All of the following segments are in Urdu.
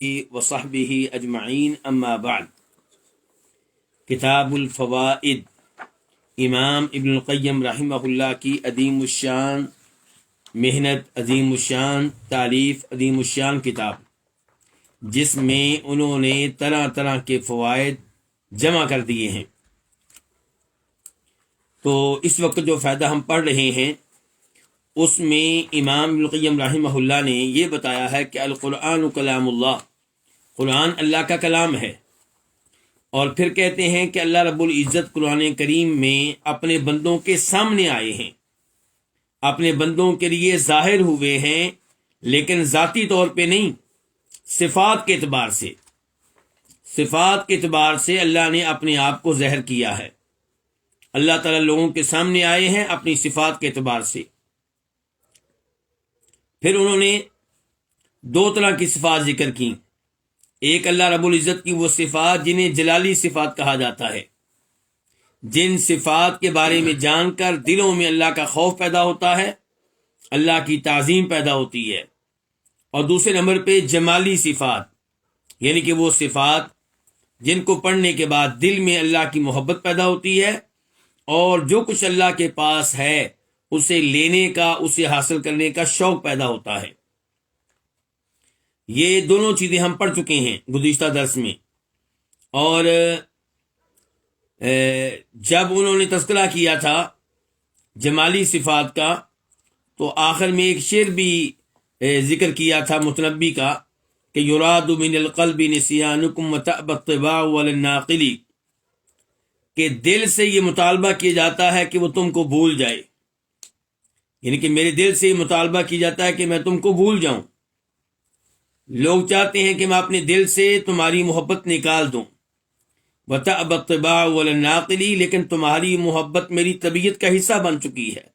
وصحبہ اجمعین اما بعد۔ کتاب الفوائد، امام ابن القیم رحمہ اللہ کی عظیم الشان محنت، عظیم الشان تالیف، عظیم الشان کتاب، جس میں انہوں نے طرح طرح کے فوائد جمع کر دیے ہیں۔ تو اس وقت جو فائدہ ہم پڑھ رہے ہیں اس میں امام ابن القیم رحمہ اللہ نے یہ بتایا ہے کہ القرآن کلام اللہ، قرآن اللہ کا کلام ہے، اور پھر کہتے ہیں کہ اللہ رب العزت قرآن کریم میں اپنے بندوں کے سامنے آئے ہیں، اپنے بندوں کے لیے ظاہر ہوئے ہیں، لیکن ذاتی طور پہ نہیں، صفات کے اعتبار سے، صفات کے اعتبار سے اللہ نے اپنے آپ کو ظاہر کیا ہے۔ اللہ تعالیٰ لوگوں کے سامنے آئے ہیں اپنی صفات کے اعتبار سے۔ پھر انہوں نے دو طرح کی صفات ذکر کی، ایک اللہ رب العزت کی وہ صفات جنہیں جلالی صفات کہا جاتا ہے، جن صفات کے بارے میں جان کر دلوں میں اللہ کا خوف پیدا ہوتا ہے، اللہ کی تعظیم پیدا ہوتی ہے۔ اور دوسرے نمبر پہ جمالی صفات، یعنی کہ وہ صفات جن کو پڑھنے کے بعد دل میں اللہ کی محبت پیدا ہوتی ہے، اور جو کچھ اللہ کے پاس ہے اسے لینے کا، اسے حاصل کرنے کا شوق پیدا ہوتا ہے۔ یہ دونوں چیزیں ہم پڑھ چکے ہیں گزشتہ درس میں، اور جب انہوں نے تذکرہ کیا تھا جمالی صفات کا تو آخر میں ایک شعر بھی ذکر کیا تھا متنبی کا کہ یراد من القلب نسیانکم وتأبى الطباع والناقل، کہ دل سے یہ مطالبہ کیا جاتا ہے کہ وہ تم کو بھول جائے، یعنی کہ میرے دل سے یہ مطالبہ کیا جاتا ہے کہ میں تم کو بھول جاؤں۔ لوگ چاہتے ہیں کہ میں اپنے دل سے تمہاری محبت نکال دوں، وتأبى الطباع والناقل، لیکن تمہاری محبت میری طبیعت کا حصہ بن چکی ہے،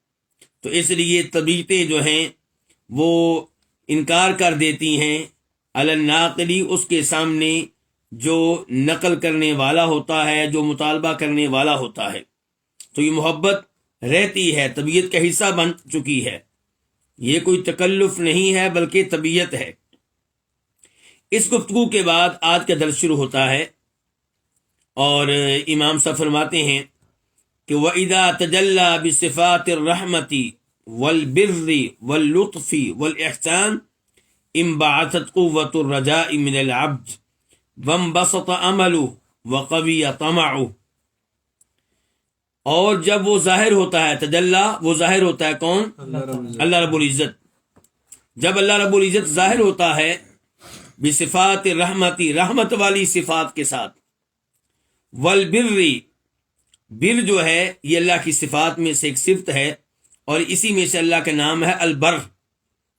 تو اس لیے طبیعتیں جو ہیں وہ انکار کر دیتی ہیں علی الناقل، اس کے سامنے جو نقل کرنے والا ہوتا ہے، جو مطالبہ کرنے والا ہوتا ہے۔ تو یہ محبت رہتی ہے، طبیعت کا حصہ بن چکی ہے، یہ کوئی تکلف نہیں ہے بلکہ طبیعت ہے۔ اس گفتگو کے بعد آج کا درس شروع ہوتا ہے، اور امام صاحب فرماتے ہیں کہ وَإِذَا تَجَلَّى بِصِفَاتِ الرَّحْمَةِ وَالْبِرِّ وَاللُّطْفِ وَالْإِحْسَانِ انبعثت قوة الرجاء من العبد وانبسط عمله وقوی طمعه۔ اور جب وہ ظاہر ہوتا ہے، تجلی، وہ ظاہر ہوتا ہے کون؟ اللہ رب العزت۔ جب اللہ رب العزت ظاہر ہوتا ہے بصفات رحمتی، رحمت والی صفات کے ساتھ، والبر، بر جو ہے یہ اللہ کی صفات میں سے ایک صفت ہے، اور اسی میں سے اللہ کا نام ہے البر۔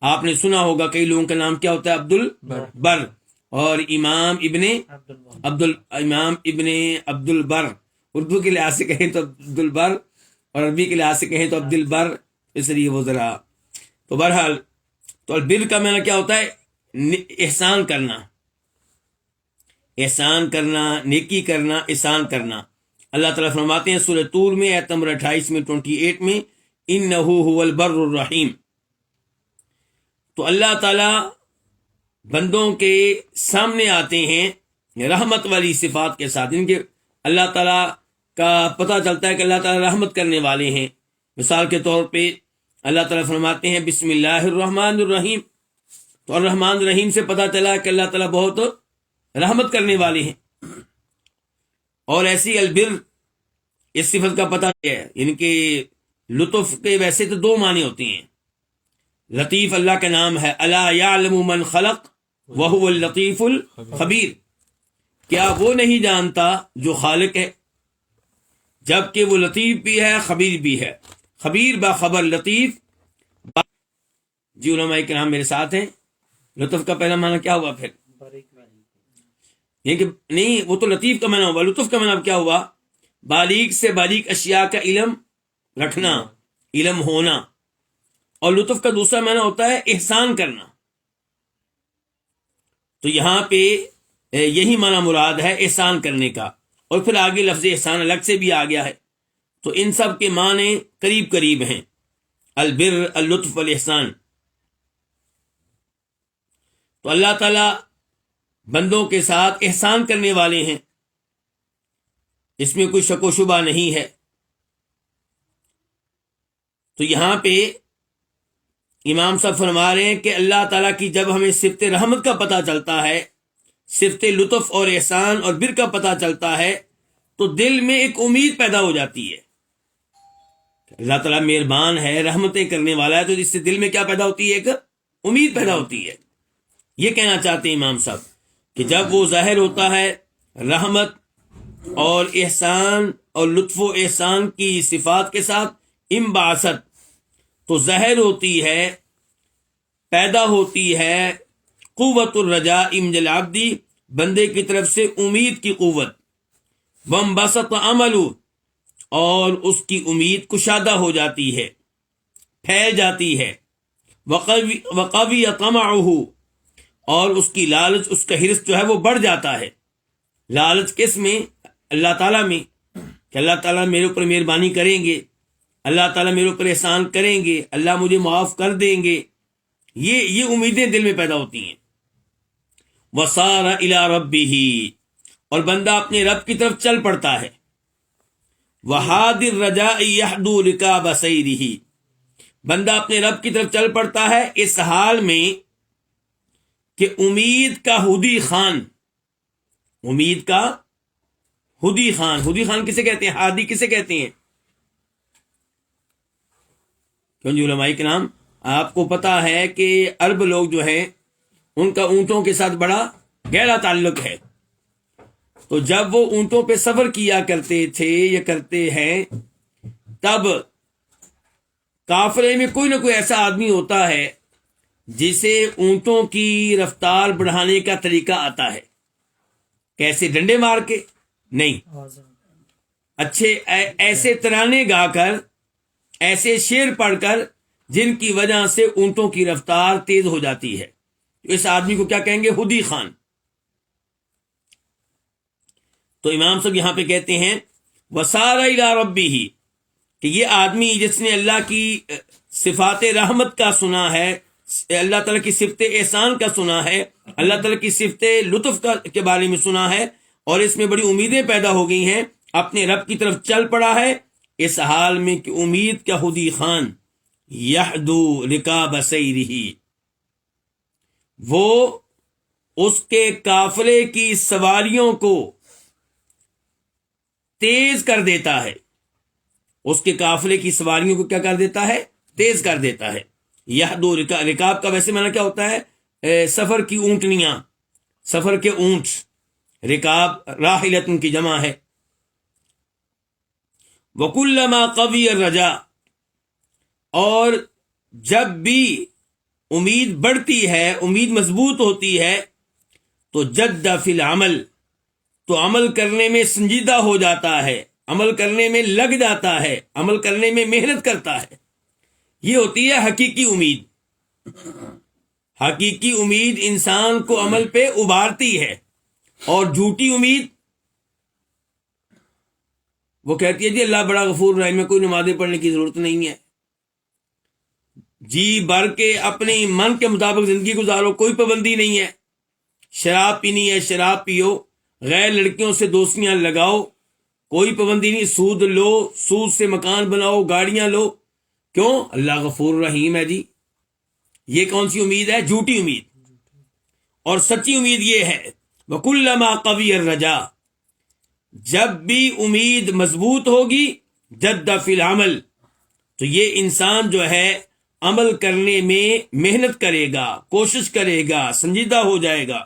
آپ نے سنا ہوگا کئی لوگوں کا نام کیا ہوتا ہے؟ عبد البر، اور امام ابن عبد البر، اردو کے لحاظ سے کہیں تو عبد البر، اور عربی کے لحاظ سے کہیں تو عبد البر، اس لیے وہ ذرا تو بہرحال، تو البر کا معنی کیا ہوتا ہے؟ احسان کرنا، احسان کرنا، نیکی کرنا، احسان کرنا۔ اللہ تعالیٰ فرماتے ہیں سورہ طور میں آیت نمبر 28 میں 28 میں انہ هو البر الرحیم۔ تو اللہ تعالیٰ بندوں کے سامنے آتے ہیں رحمت والی صفات کے ساتھ، ان کے اللہ تعالیٰ کا پتہ چلتا ہے کہ اللہ تعالیٰ رحمت کرنے والے ہیں۔ مثال کے طور پہ اللہ تعالیٰ فرماتے ہیں بسم اللہ الرحمن الرحیم، تو الرحمن الرحیم سے پتہ چلا کہ اللہ تعالیٰ بہت رحمت کرنے والے ہیں۔ اور ایسی البر، اس صفت کا پتہ ہے، یعنی کہ لطف کے ویسے تو دو معنی ہوتے ہیں۔ لطیف اللہ کا نام ہے، الا یعلم من خلق وهو اللطیف الخبیر، کیا وہ نہیں جانتا جو خالق ہے، جبکہ وہ لطیف بھی ہے، خبیر بھی ہے۔ خبیر باخبر، لطیف جی علماء کرام میرے ساتھ ہیں۔ لطف کا پہلا معنی کیا ہوا پھر؟ یہ کہ نہیں، وہ تو لطیف کا معنی ہوا، لطف کا معنی کیا ہوا؟ باریک سے باریک اشیاء کا علم رکھنا، علم ہونا۔ اور لطف کا دوسرا معنی ہوتا ہے احسان کرنا۔ تو یہاں پہ یہی معنی مراد ہے احسان کرنے کا، اور پھر آگے لفظ احسان الگ سے بھی آ گیا ہے، تو ان سب کے معنی قریب قریب ہیں، البر، اللطف، الاحسان۔ تو اللہ تعالیٰ بندوں کے ساتھ احسان کرنے والے ہیں، اس میں کوئی شک و شبہ نہیں ہے۔ تو یہاں پہ امام صاحب فرما رہے ہیں کہ اللہ تعالیٰ کی جب ہمیں صفت رحمت کا پتہ چلتا ہے، صفت لطف اور احسان اور بر کا پتہ چلتا ہے، تو دل میں ایک امید پیدا ہو جاتی ہے۔ اللہ تعالیٰ مہربان ہے، رحمتیں کرنے والا ہے، تو اس سے دل میں کیا پیدا ہوتی ہے؟ ایک امید پیدا ہوتی ہے۔ یہ کہنا چاہتے ہیں امام صاحب کہ جب وہ ظاہر ہوتا ہے رحمت اور احسان اور لطف و احسان کی صفات کے ساتھ انبعاثت، تو ظاہر ہوتی ہے، پیدا ہوتی ہے قوت الرجاء من العبد، بندے کی طرف سے امید کی قوت، وانبسط عملہ، اور اس کی امید کشادہ ہو جاتی ہے، پھیل جاتی ہے، وقوی طمعہ، اور اس کی لالچ، اس کا حرص جو ہے وہ بڑھ جاتا ہے۔ لالچ کس میں؟ اللہ تعالیٰ میں، کہ اللہ تعالیٰ میرے اوپر مہربانی کریں گے، اللہ تعالیٰ میرے اوپر احسان کریں گے، اللہ مجھے معاف کر دیں گے، یہ امیدیں دل میں پیدا ہوتی ہیں۔ وَصَارَ إِلَىٰ رَبِّهِ، اور بندہ اپنے رب کی طرف چل پڑتا ہے۔ وَحَادِ الرَّجَاءِ يَحْدُو رِكَابَ سَيْرِهِ، بندہ اپنے رب کی طرف چل پڑتا ہے اس حال میں کہ امید کا ہدی خان، امید کا ہدی خان، ہدی خان کسے کہتے ہیں؟ ہادی کسے کہتے ہیں؟ کیوں جی علماء کرام، آپ کو پتا ہے کہ عرب لوگ جو ہیں ان کا اونٹوں کے ساتھ بڑا گہرا تعلق ہے، تو جب وہ اونٹوں پہ سفر کیا کرتے تھے یا کرتے ہیں، تب قافلے میں کوئی نہ کوئی ایسا آدمی ہوتا ہے جسے اونٹوں کی رفتار بڑھانے کا طریقہ آتا ہے۔ کیسے؟ ڈنڈے مار کے نہیں، اچھے ایسے ترانے گا کر، ایسے شعر پڑھ کر، جن کی وجہ سے اونٹوں کی رفتار تیز ہو جاتی ہے۔ اس آدمی کو کیا کہیں گے؟ ہدی خان۔ تو امام صاحب یہاں پہ کہتے ہیں وَسَارَ إِلَىٰ رَبِّهِ، کہ یہ آدمی جس نے اللہ کی صفات رحمت کا سنا ہے، اللہ تعالیٰ کی صفت احسان کا سنا ہے، اللہ تعالیٰ کی صفت لطف کے بارے میں سنا ہے، اور اس میں بڑی امیدیں پیدا ہو گئی ہیں، اپنے رب کی طرف چل پڑا ہے اس حال میں کہ امید کا ہدی خان یحدو رکاب سیرہ، وہ اس کے قافلے کی سواریوں کو تیز کر دیتا ہے، اس کے قافلے کی سواریوں کو کیا کر دیتا ہے؟ تیز کر دیتا ہے۔ یحدو رکاب کا ویسے معنی کیا ہوتا ہے؟ سفر کی اونٹنیاں، سفر کے اونٹ، رکاب راحلتن کی جمع ہے۔ وَكُلَّمَا قَوِيَ الرَّجَاء، اور جب بھی امید بڑھتی ہے، امید مضبوط ہوتی ہے، تو جد فی العمل، تو عمل کرنے میں سنجیدہ ہو جاتا ہے، عمل کرنے میں لگ جاتا ہے، عمل کرنے میں محنت کرتا ہے۔ یہ ہوتی ہے حقیقی امید۔ حقیقی امید انسان کو عمل پہ ابھارتی ہے، اور جھوٹی امید وہ کہتی ہے جی اللہ بڑا غفور رحیم ہے، کوئی نمازیں پڑھنے کی ضرورت نہیں ہے، جی بھر کے اپنے من کے مطابق زندگی گزارو، کوئی پابندی نہیں ہے، شراب پینی ہے شراب پیو، غیر لڑکیوں سے دوستیاں لگاؤ، کوئی پابندی نہیں، سود لو، سود سے مکان بناؤ، گاڑیاں لو، کیوں؟ اللہ غفور رحیم ہے جی۔ یہ کون سی امید ہے؟ جھوٹی امید۔ اور سچی امید یہ ہے وَكُلَّمَا قَوِيَ الرَّجَاء، جب بھی امید مضبوط ہوگی، جد فی العمل، تو یہ انسان جو ہے عمل کرنے میں محنت کرے گا، کوشش کرے گا، سنجیدہ ہو جائے گا۔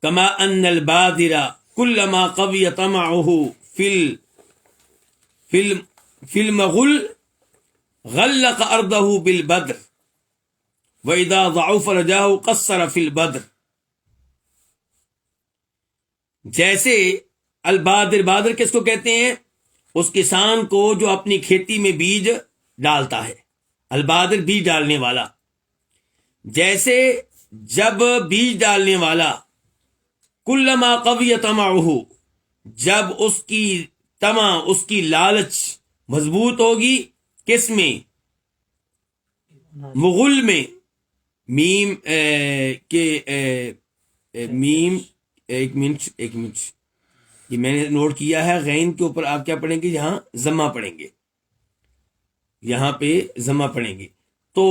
کما ان البادر کلما قوی طمعه فی المغل غلق ارضه بالبدر واذا ضعف رجاه قصر فی البدر، جیسے البادر، بادر کس کو کہتے ہیں؟ اس کسان کو جو اپنی کھیتی میں بیج ڈالتا ہے، البادر بیج ڈالنے والا۔ جیسے جب بیج ڈالنے والا کلما قوی طمعہ، جب اس کی طمع، اس کی لالچ مضبوط ہوگی، کس میں؟ مغل میں، میم میم ایک منٹ یہ میں نے نوٹ کیا ہے، غین کے اوپر آپ کیا پڑھیں گے؟ یہاں ضمہ پڑھیں گے، یہاں پہ ضمہ پڑھیں گے۔ تو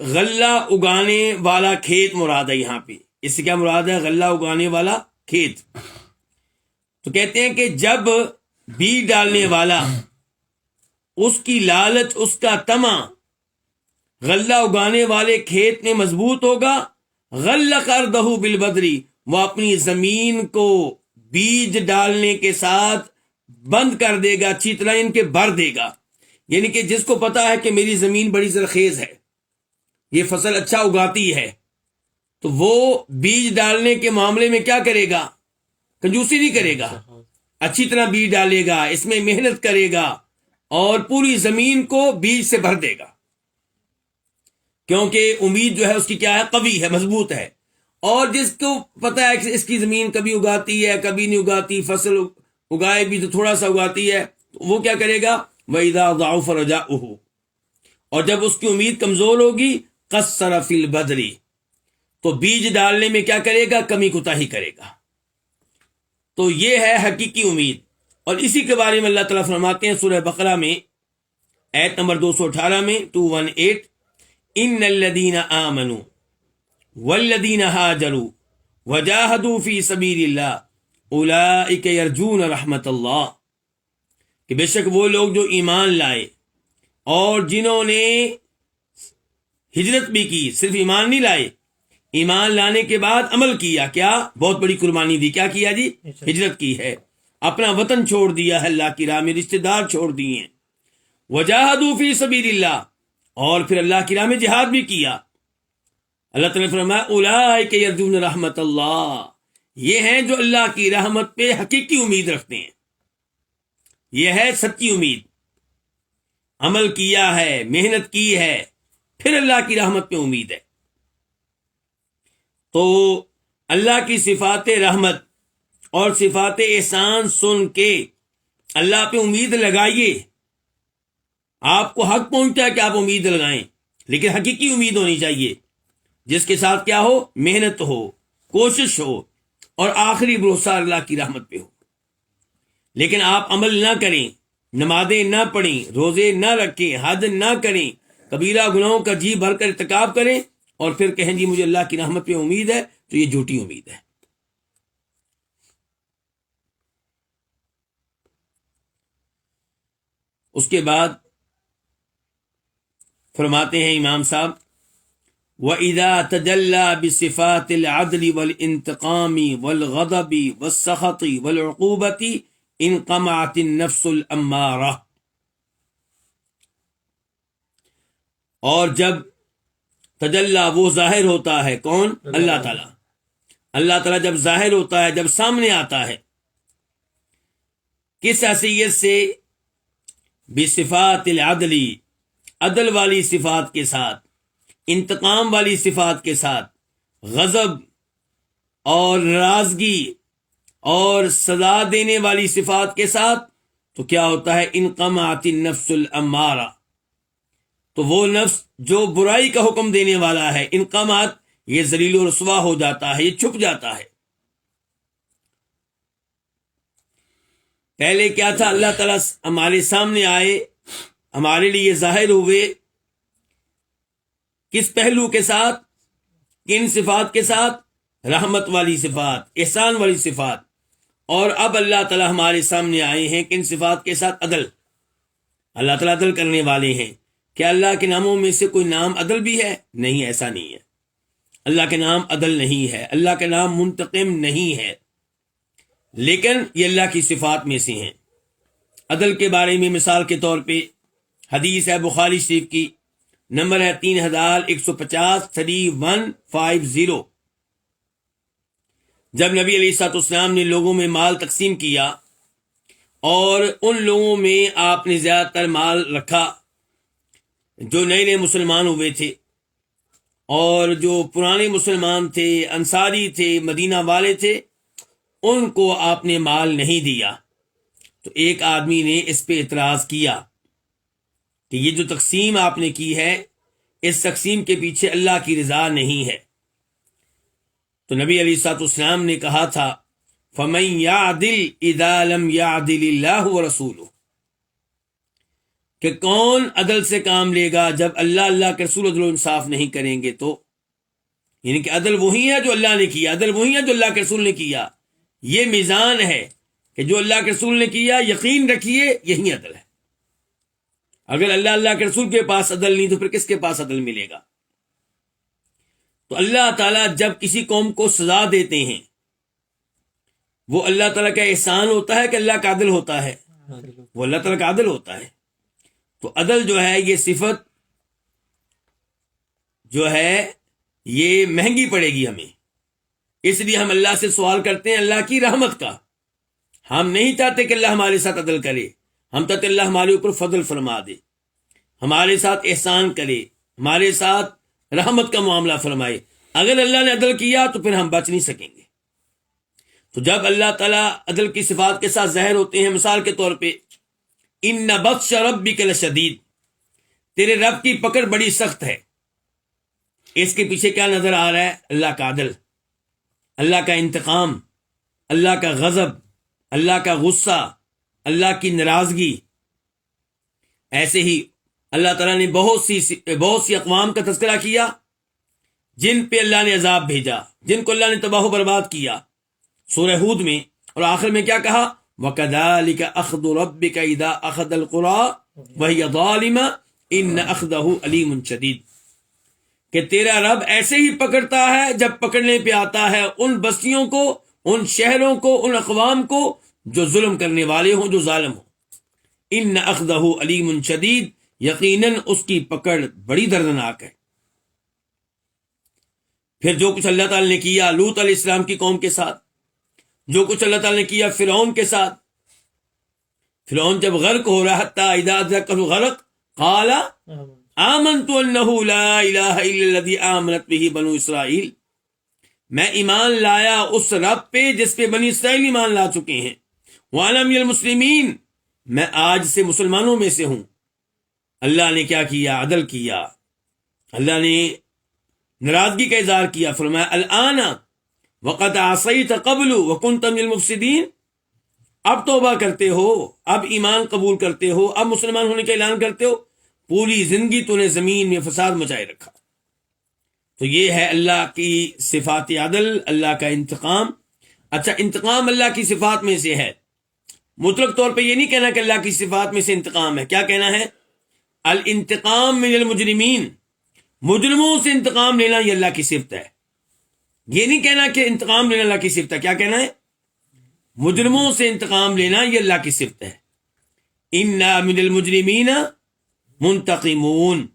غلہ اگانے والا کھیت مراد ہے یہاں پہ، اس سے کیا مراد ہے؟ غلہ اگانے والا کھیت۔ تو کہتے ہیں کہ جب بیج ڈالنے والا، اس کی لالچ، اس کا طمع غلہ اگانے والے کھیت میں مضبوط ہوگا، غلق ارضہ بالبدری، وہ اپنی زمین کو بیج ڈالنے کے ساتھ بند کر دے گا، اچھی طرح ان کے بھر دے گا۔ یعنی کہ جس کو پتا ہے کہ میری زمین بڑی زرخیز ہے، یہ فصل اچھا اگاتی ہے، تو وہ بیج ڈالنے کے معاملے میں کیا کرے گا؟ کنجوسی نہیں کرے گا، اچھی طرح بیج ڈالے گا، اس میں محنت کرے گا اور پوری زمین کو بیج سے بھر دے گا، کیونکہ امید جو ہے اس کی کیا ہے؟ قوی ہے، مضبوط ہے۔ اور جس کو پتہ ہے کہ اس کی زمین کبھی اگاتی ہے، کبھی نہیں اگاتی، فصل اگائے بھی تو تھوڑا سا اگاتی ہے، تو وہ کیا کرے گا؟ وَإِذَا ضَعُفَ رَجَاؤُهُ، اور جب اس کی امید کمزور ہوگی، قَصَّرَ فِي الْبَذْرِ، تو بیج ڈالنے میں کیا کرے گا؟ کمی کوتاہی کرے گا۔ تو یہ ہے حقیقی امید، اور اسی کے بارے میں اللہ تعالیٰ فرماتے ہیں سورہ بقرہ میں آیت نمبر 218 میں 218، ان الذین آمنوا والذین ہاجروا وجاہدوا فی سبیل اللہ اولئک یرجون رحمت اللہ، کہ بے شک وہ لوگ جو ایمان لائے اور جنہوں نے ہجرت بھی کی، صرف ایمان نہیں لائے، ایمان لانے کے بعد عمل کیا، کیا بہت بڑی قربانی دی، کیا کیا جی؟ ہجرت کی ہے، اپنا وطن چھوڑ دیا ہے، اللہ کی راہ میں رشتہ دار چھوڑ دیے ہیں، وجاہدوا فی سبیل اللہ، اور پھر اللہ کی راہ میں جہاد بھی کیا۔ اللہ تعالیٰ نے فرمایا اولئک یرجون رحمت اللہ، یہ ہیں جو اللہ کی رحمت پہ حقیقی امید رکھتے ہیں، یہ ہے سچی امید، عمل کیا ہے، محنت کی ہے، پھر اللہ کی رحمت پہ امید ہے۔ تو اللہ کی صفات رحمت اور صفات احسان سن کے اللہ پہ امید لگائیے۔ آپ کو حق پہنچتا ہے کہ آپ امید لگائیں، لیکن حقیقی امید ہونی چاہیے، جس کے ساتھ کیا ہو؟ محنت ہو، کوشش ہو، اور آخری بھروسہ اللہ کی رحمت پہ ہو۔ لیکن آپ عمل نہ کریں، نمازیں نہ پڑھیں، روزے نہ رکھیں، حج نہ کریں، کبیرہ گناہوں کا جی بھر کر ارتکاب کریں، اور پھر کہیں جی مجھے اللہ کی رحمت پہ امید ہے، تو یہ جھوٹی امید ہے۔ اس کے بعد فرماتے ہیں امام صاحب وَإِذَا تَجَلَّى بِصِفَاتِ الْعَدْلِ وَالْإِنْتِقَامِ وَالْغَضَبِ وَالسَّخَطِ وَالْعُقُوبَةِ انقمعت النفس الامارہ، اور جب تجلی وہ ظاہر ہوتا ہے، کون؟ اللہ تعالیٰ۔ اللہ تعالیٰ جب ظاہر ہوتا ہے، جب سامنے آتا ہے، کس حیثیت سے؟ بصفات العدل، عدل والی صفات کے ساتھ، انتقام والی صفات کے ساتھ، غضب اور ناراضگی اور سزا دینے والی صفات کے ساتھ، تو کیا ہوتا ہے؟ انقمعت النفس الامارہ، تو وہ نفس جو برائی کا حکم دینے والا ہے، انقمعت، یہ ذلیل و رسوا ہو جاتا ہے، یہ چھپ جاتا ہے۔ پہلے کیا تھا؟ اللہ تعالیٰ ہمارے سامنے آئے، ہمارے لیے ظاہر ہوئے، کس پہلو کے ساتھ؟ کن صفات کے ساتھ؟ رحمت والی صفات، احسان والی صفات۔ اور اب اللہ تعالیٰ ہمارے سامنے آئے ہیں کن صفات کے ساتھ؟ عدل۔ اللہ تعالیٰ عدل کرنے والے ہیں۔ کیا اللہ کے ناموں میں سے کوئی نام عدل بھی ہے؟ نہیں، ایسا نہیں ہے، اللہ کے نام عدل نہیں ہے، اللہ کے نام منتقم نہیں ہے، لیکن یہ اللہ کی صفات میں سے ہیں۔ عدل کے بارے میں مثال کے طور پہ حدیث ہے بخاری شریف کی، نمبر ہے 3150 3150۔ جب نبی علیہ الصلوۃ والسلام نے لوگوں میں مال تقسیم کیا، اور ان لوگوں میں آپ نے زیادہ تر مال رکھا جو نئے نئے مسلمان ہوئے تھے، اور جو پرانے مسلمان تھے، انصاری تھے، مدینہ والے تھے، ان کو آپ نے مال نہیں دیا۔ تو ایک آدمی نے اس پہ اعتراض کیا کہ یہ جو تقسیم آپ نے کی ہے، اس تقسیم کے پیچھے اللہ کی رضا نہیں ہے۔ تو نبی علیہ الصلوۃ والسلام نے کہا تھا فَمَن يَعْدِلْ إِذَا لَمْ يَعْدِلِ اللَّهُ وَرَسُولُهُ، کہ کون عدل سے کام لے گا جب اللہ کے رسول عدل و انصاف نہیں کریں گے تو، یعنی کہ عدل وہی ہے جو اللہ نے کیا، عدل وہی ہے جو اللہ کے رسول نے کیا۔ یہ میزان ہے کہ جو اللہ کے رسول نے کیا یقین رکھیے یہی عدل ہے۔ اگر اللہ کے رسول کے پاس عدل نہیں تو پھر کس کے پاس عدل ملے گا؟ تو اللہ تعالیٰ جب کسی قوم کو سزا دیتے ہیں وہ اللہ تعالیٰ کا احسان ہوتا ہے کہ اللہ کا عدل ہوتا ہے؟ وہ اللہ تعالیٰ کا عدل ہوتا ہے۔ تو عدل جو ہے یہ صفت جو ہے یہ مہنگی پڑے گی ہمیں، اس لیے ہم اللہ سے سوال کرتے ہیں اللہ کی رحمت کا۔ ہم نہیں چاہتے کہ اللہ ہمارے ساتھ عدل کرے، ہم چاہتے اللہ ہمارے اوپر فضل فرما دے، ہمارے ساتھ احسان کرے، ہمارے ساتھ رحمت کا معاملہ فرمائے۔ اگر اللہ نے عدل کیا تو پھر ہم بچ نہیں سکیں گے۔ تو جب اللہ تعالیٰ عدل کی صفات کے ساتھ ظاہر ہوتے ہیں، مثال کے طور پہ ان بطش ربک لشدید، تیرے رب کی پکڑ بڑی سخت ہے، اس کے پیچھے کیا نظر آ رہا ہے؟ اللہ کا عدل، اللہ کا انتقام، اللہ کا غضب، اللہ کا غصہ، اللہ کی ناراضگی۔ ایسے ہی اللہ تعالیٰ نے بہت سی اقوام کا تذکرہ کیا جن پہ اللہ نے عذاب بھیجا، جن کو اللہ نے تباہ و برباد کیا سورہ ہود میں، اور آخر میں کیا کہا؟ وَكَذَلِكَ أَخْذُ رَبِّكَ إِذَا أَخَذَ الْقُرَىٰ وَهِيَ ظَالِمَةٌ إِنَّ أَخْذَهُ أَلِيمٌ شَدِيدٌ، کہ تیرا رب ایسے ہی پکڑتا ہے جب پکڑنے پہ آتا ہے ان بستیوں کو، ان شہروں کو، ان اقوام کو جو ظلم کرنے والے ہوں، جو ظالم ہوں۔ ان اخذہ علیم شدید، یقیناً اس کی پکڑ بڑی دردناک ہے۔ پھر جو کچھ اللہ تعالی نے کیا لوط علیہ السلام کی قوم کے ساتھ، جو کچھ اللہ تعالی نے کیا فرعون کے ساتھ، فرعون جب غرق ہو رہا حتی اذا ادرکہ الغرق قال آمنت انہ لا الہ الا الذی آمنت بہ بنو اسرائیل، میں ایمان لایا اس رب پہ جس پہ بنی اسرائیل ایمان لا چکے ہیں، وانا من المسلمین، میں آج سے مسلمانوں میں سے ہوں۔ اللہ نے کیا کیا؟ عدل کیا، اللہ نے ناراضگی کا اظہار کیا، فرمایا الآن وقد عصیت قبل وکنت من المفسدین، اب توبہ کرتے ہو، اب ایمان قبول کرتے ہو، اب مسلمان ہونے کا اعلان کرتے ہو، پوری زندگی تو نے زمین میں فساد مچائے رکھا۔ تو یہ ہے اللہ کی صفات عدل، اللہ کا انتقام۔ اچھا، انتقام اللہ کی صفات میں سے ہے، مطلق طور پہ یہ نہیں کہنا کہ اللہ کی صفات میں سے انتقام ہے، کیا کہنا ہے؟ الانتقام من المجرمین، مجرموں سے انتقام لینا یہ اللہ کی صفت ہے۔ یہ نہیں کہنا کہ انتقام لینا اللہ کی صفت ہے، کیا کہنا ہے؟ مجرموں سے انتقام لینا یہ اللہ کی صفت ہے۔ انا من المجرمین منتقمون،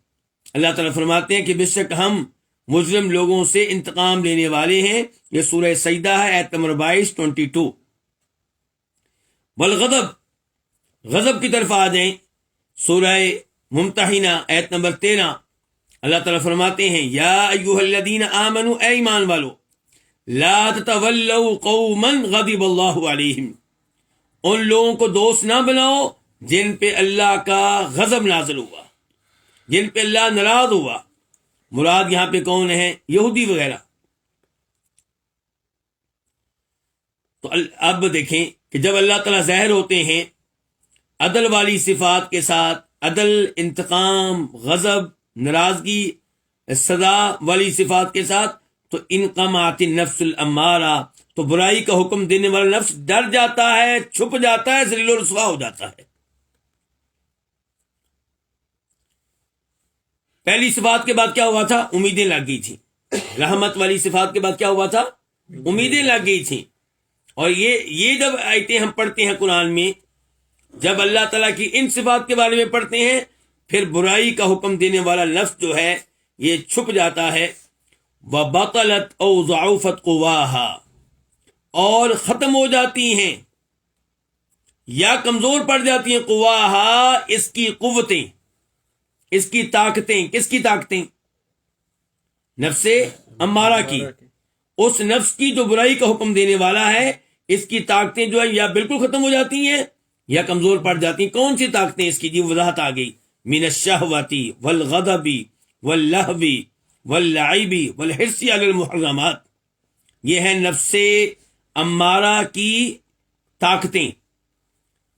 اللہ تعالیٰ فرماتے ہیں کہ بے شک ہم مجرم لوگوں سے انتقام لینے والے ہیں۔ یہ سورہ سجدہ ہے، آیت نمبر 22 والغضب، غضب کی طرف آ جائیں، سورہ ممتحنہ آیت نمبر 13، اللہ تعالیٰ فرماتے ہیں یا ایھا الذین آمنوا، اے ایمان والو، لا تتولوا قوما غضب اللہ علیہم، ان لوگوں کو دوست نہ بناؤ جن پہ اللہ کا غضب نازل ہوا، جن پہ اللہ ناراض ہوا۔ مراد یہاں پہ کون ہے؟ یہودی وغیرہ۔ تو اب دیکھیں کہ جب اللہ تعالیٰ ظاہر ہوتے ہیں عدل والی صفات کے ساتھ، عدل، انتقام، غضب، ناراضگی، سزا والی صفات کے ساتھ، تو انقمعت النفس الامارہ، تو برائی کا حکم دینے والا نفس ڈر جاتا ہے، چھپ جاتا ہے، ذلیل و رسوا ہو جاتا ہے۔ پہلی صفات کے بعد کیا ہوا تھا؟ امیدیں لگ گئی تھیں۔ رحمت والی صفات کے بعد کیا ہوا تھا؟ امیدیں لگ گئی تھیں۔ اور یہ جب آیتیں ہم پڑھتے ہیں قرآن میں، جب اللہ تعالیٰ کی ان صفات کے بارے میں پڑھتے ہیں، پھر برائی کا حکم دینے والا نفس جو ہے یہ چھپ جاتا ہے۔ وَبَطَلَتْ أَوْ ضَعُفَتْ قُوَاهَا، اور ختم ہو جاتی ہیں یا کمزور پڑ جاتی ہیں، قواہا، اس کی قوتیں، اس کی طاقتیں۔ کس کی طاقتیں؟ نفس امارہ کی، اس نفس کی جو برائی کا حکم دینے والا ہے، اس کی طاقتیں جو ہے یا بالکل ختم ہو جاتی ہیں یا کمزور پڑ جاتی ہیں۔ کون سی طاقتیں اس کی؟ جی وضاحت آ گئی، من الشہوۃ والغضب واللہو واللعب والحرص علی المحرمات، یہ ہے نفس امارہ کی طاقتیں،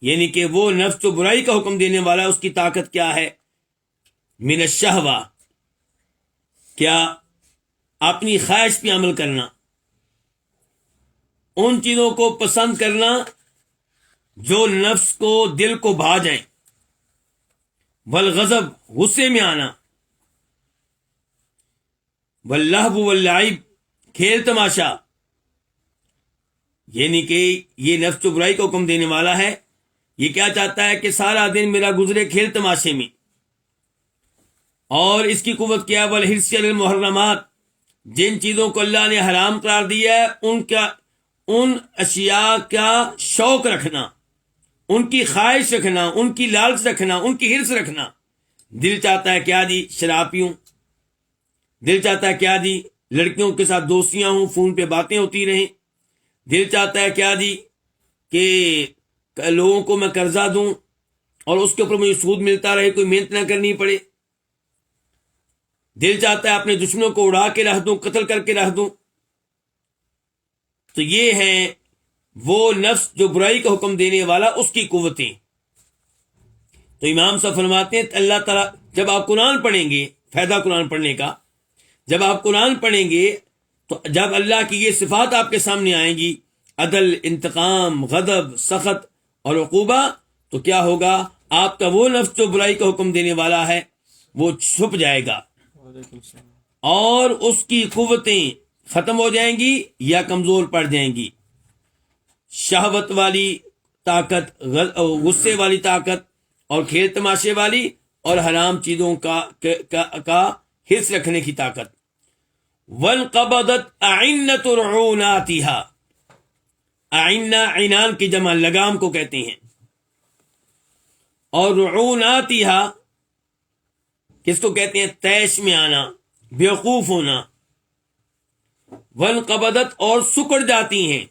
یعنی کہ وہ نفس جو برائی کا حکم دینے والا ہے اس کی طاقت کیا ہے؟ من الشہوہ، کیا اپنی خواہش پہ عمل کرنا، ان چیزوں کو پسند کرنا جو نفس کو دل کو بھا جائیں، والغضب، غصے میں آنا، واللہو واللعب، کھیل تماشا، یعنی کہ یہ نفس جو برائی کا حکم دینے والا ہے یہ کیا چاہتا ہے کہ سارا دن میرا گزرے کھیل تماشے میں، اور اس کی قوت کیا ہے؟ والحرص علی المحرمات، جن چیزوں کو اللہ نے حرام قرار دیا ہے ان اشیاء کا شوق رکھنا، ان کی خواہش رکھنا، ان کی لالچ رکھنا، ان کی حرص رکھنا۔ دل چاہتا ہے کیا جی؟ شراب پیوں، دل چاہتا ہے کیا جی؟ لڑکیوں کے ساتھ دوستیاں ہوں، فون پہ باتیں ہوتی رہیں، دل چاہتا ہے کیا جی؟ کہ لوگوں کو میں قرضہ دوں اور اس کے اوپر مجھے سود ملتا رہے، کوئی محنت نہ کرنی پڑے، دل چاہتا ہے اپنے دشمنوں کو اڑا کے رکھ دوں، قتل کر کے رکھ دوں۔ تو یہ ہے وہ نفس جو برائی کا حکم دینے والا، اس کی قوتیں۔ تو امام صاحب فرماتے ہیں اللہ تعالیٰ جب آپ قرآن پڑھیں گے، فائدہ قرآن پڑھنے کا، جب آپ قرآن پڑھیں گے تو جب اللہ کی یہ صفات آپ کے سامنے آئیں گی، عدل، انتقام، غضب، سخط اور عقوبہ، تو کیا ہوگا؟ آپ کا وہ نفس جو برائی کا حکم دینے والا ہے وہ چھپ جائے گا، اور اس کی قوتیں ختم ہو جائیں گی یا کمزور پڑ جائیں گی۔ شہوت والی طاقت، غصے والی طاقت، اور کھیل تماشے والی اور حرام چیزوں کا حرص رکھنے کی طاقت۔ وانقبضت اعنت رعوناتها، اعنہ عنان کی جمع لگام کو کہتے ہیں، اور رعوناتها کس کو کہتے ہیں؟ طیش میں آنا، بیوقوف ہونا۔ وانقبضت، اور سکڑ جاتی ہیں،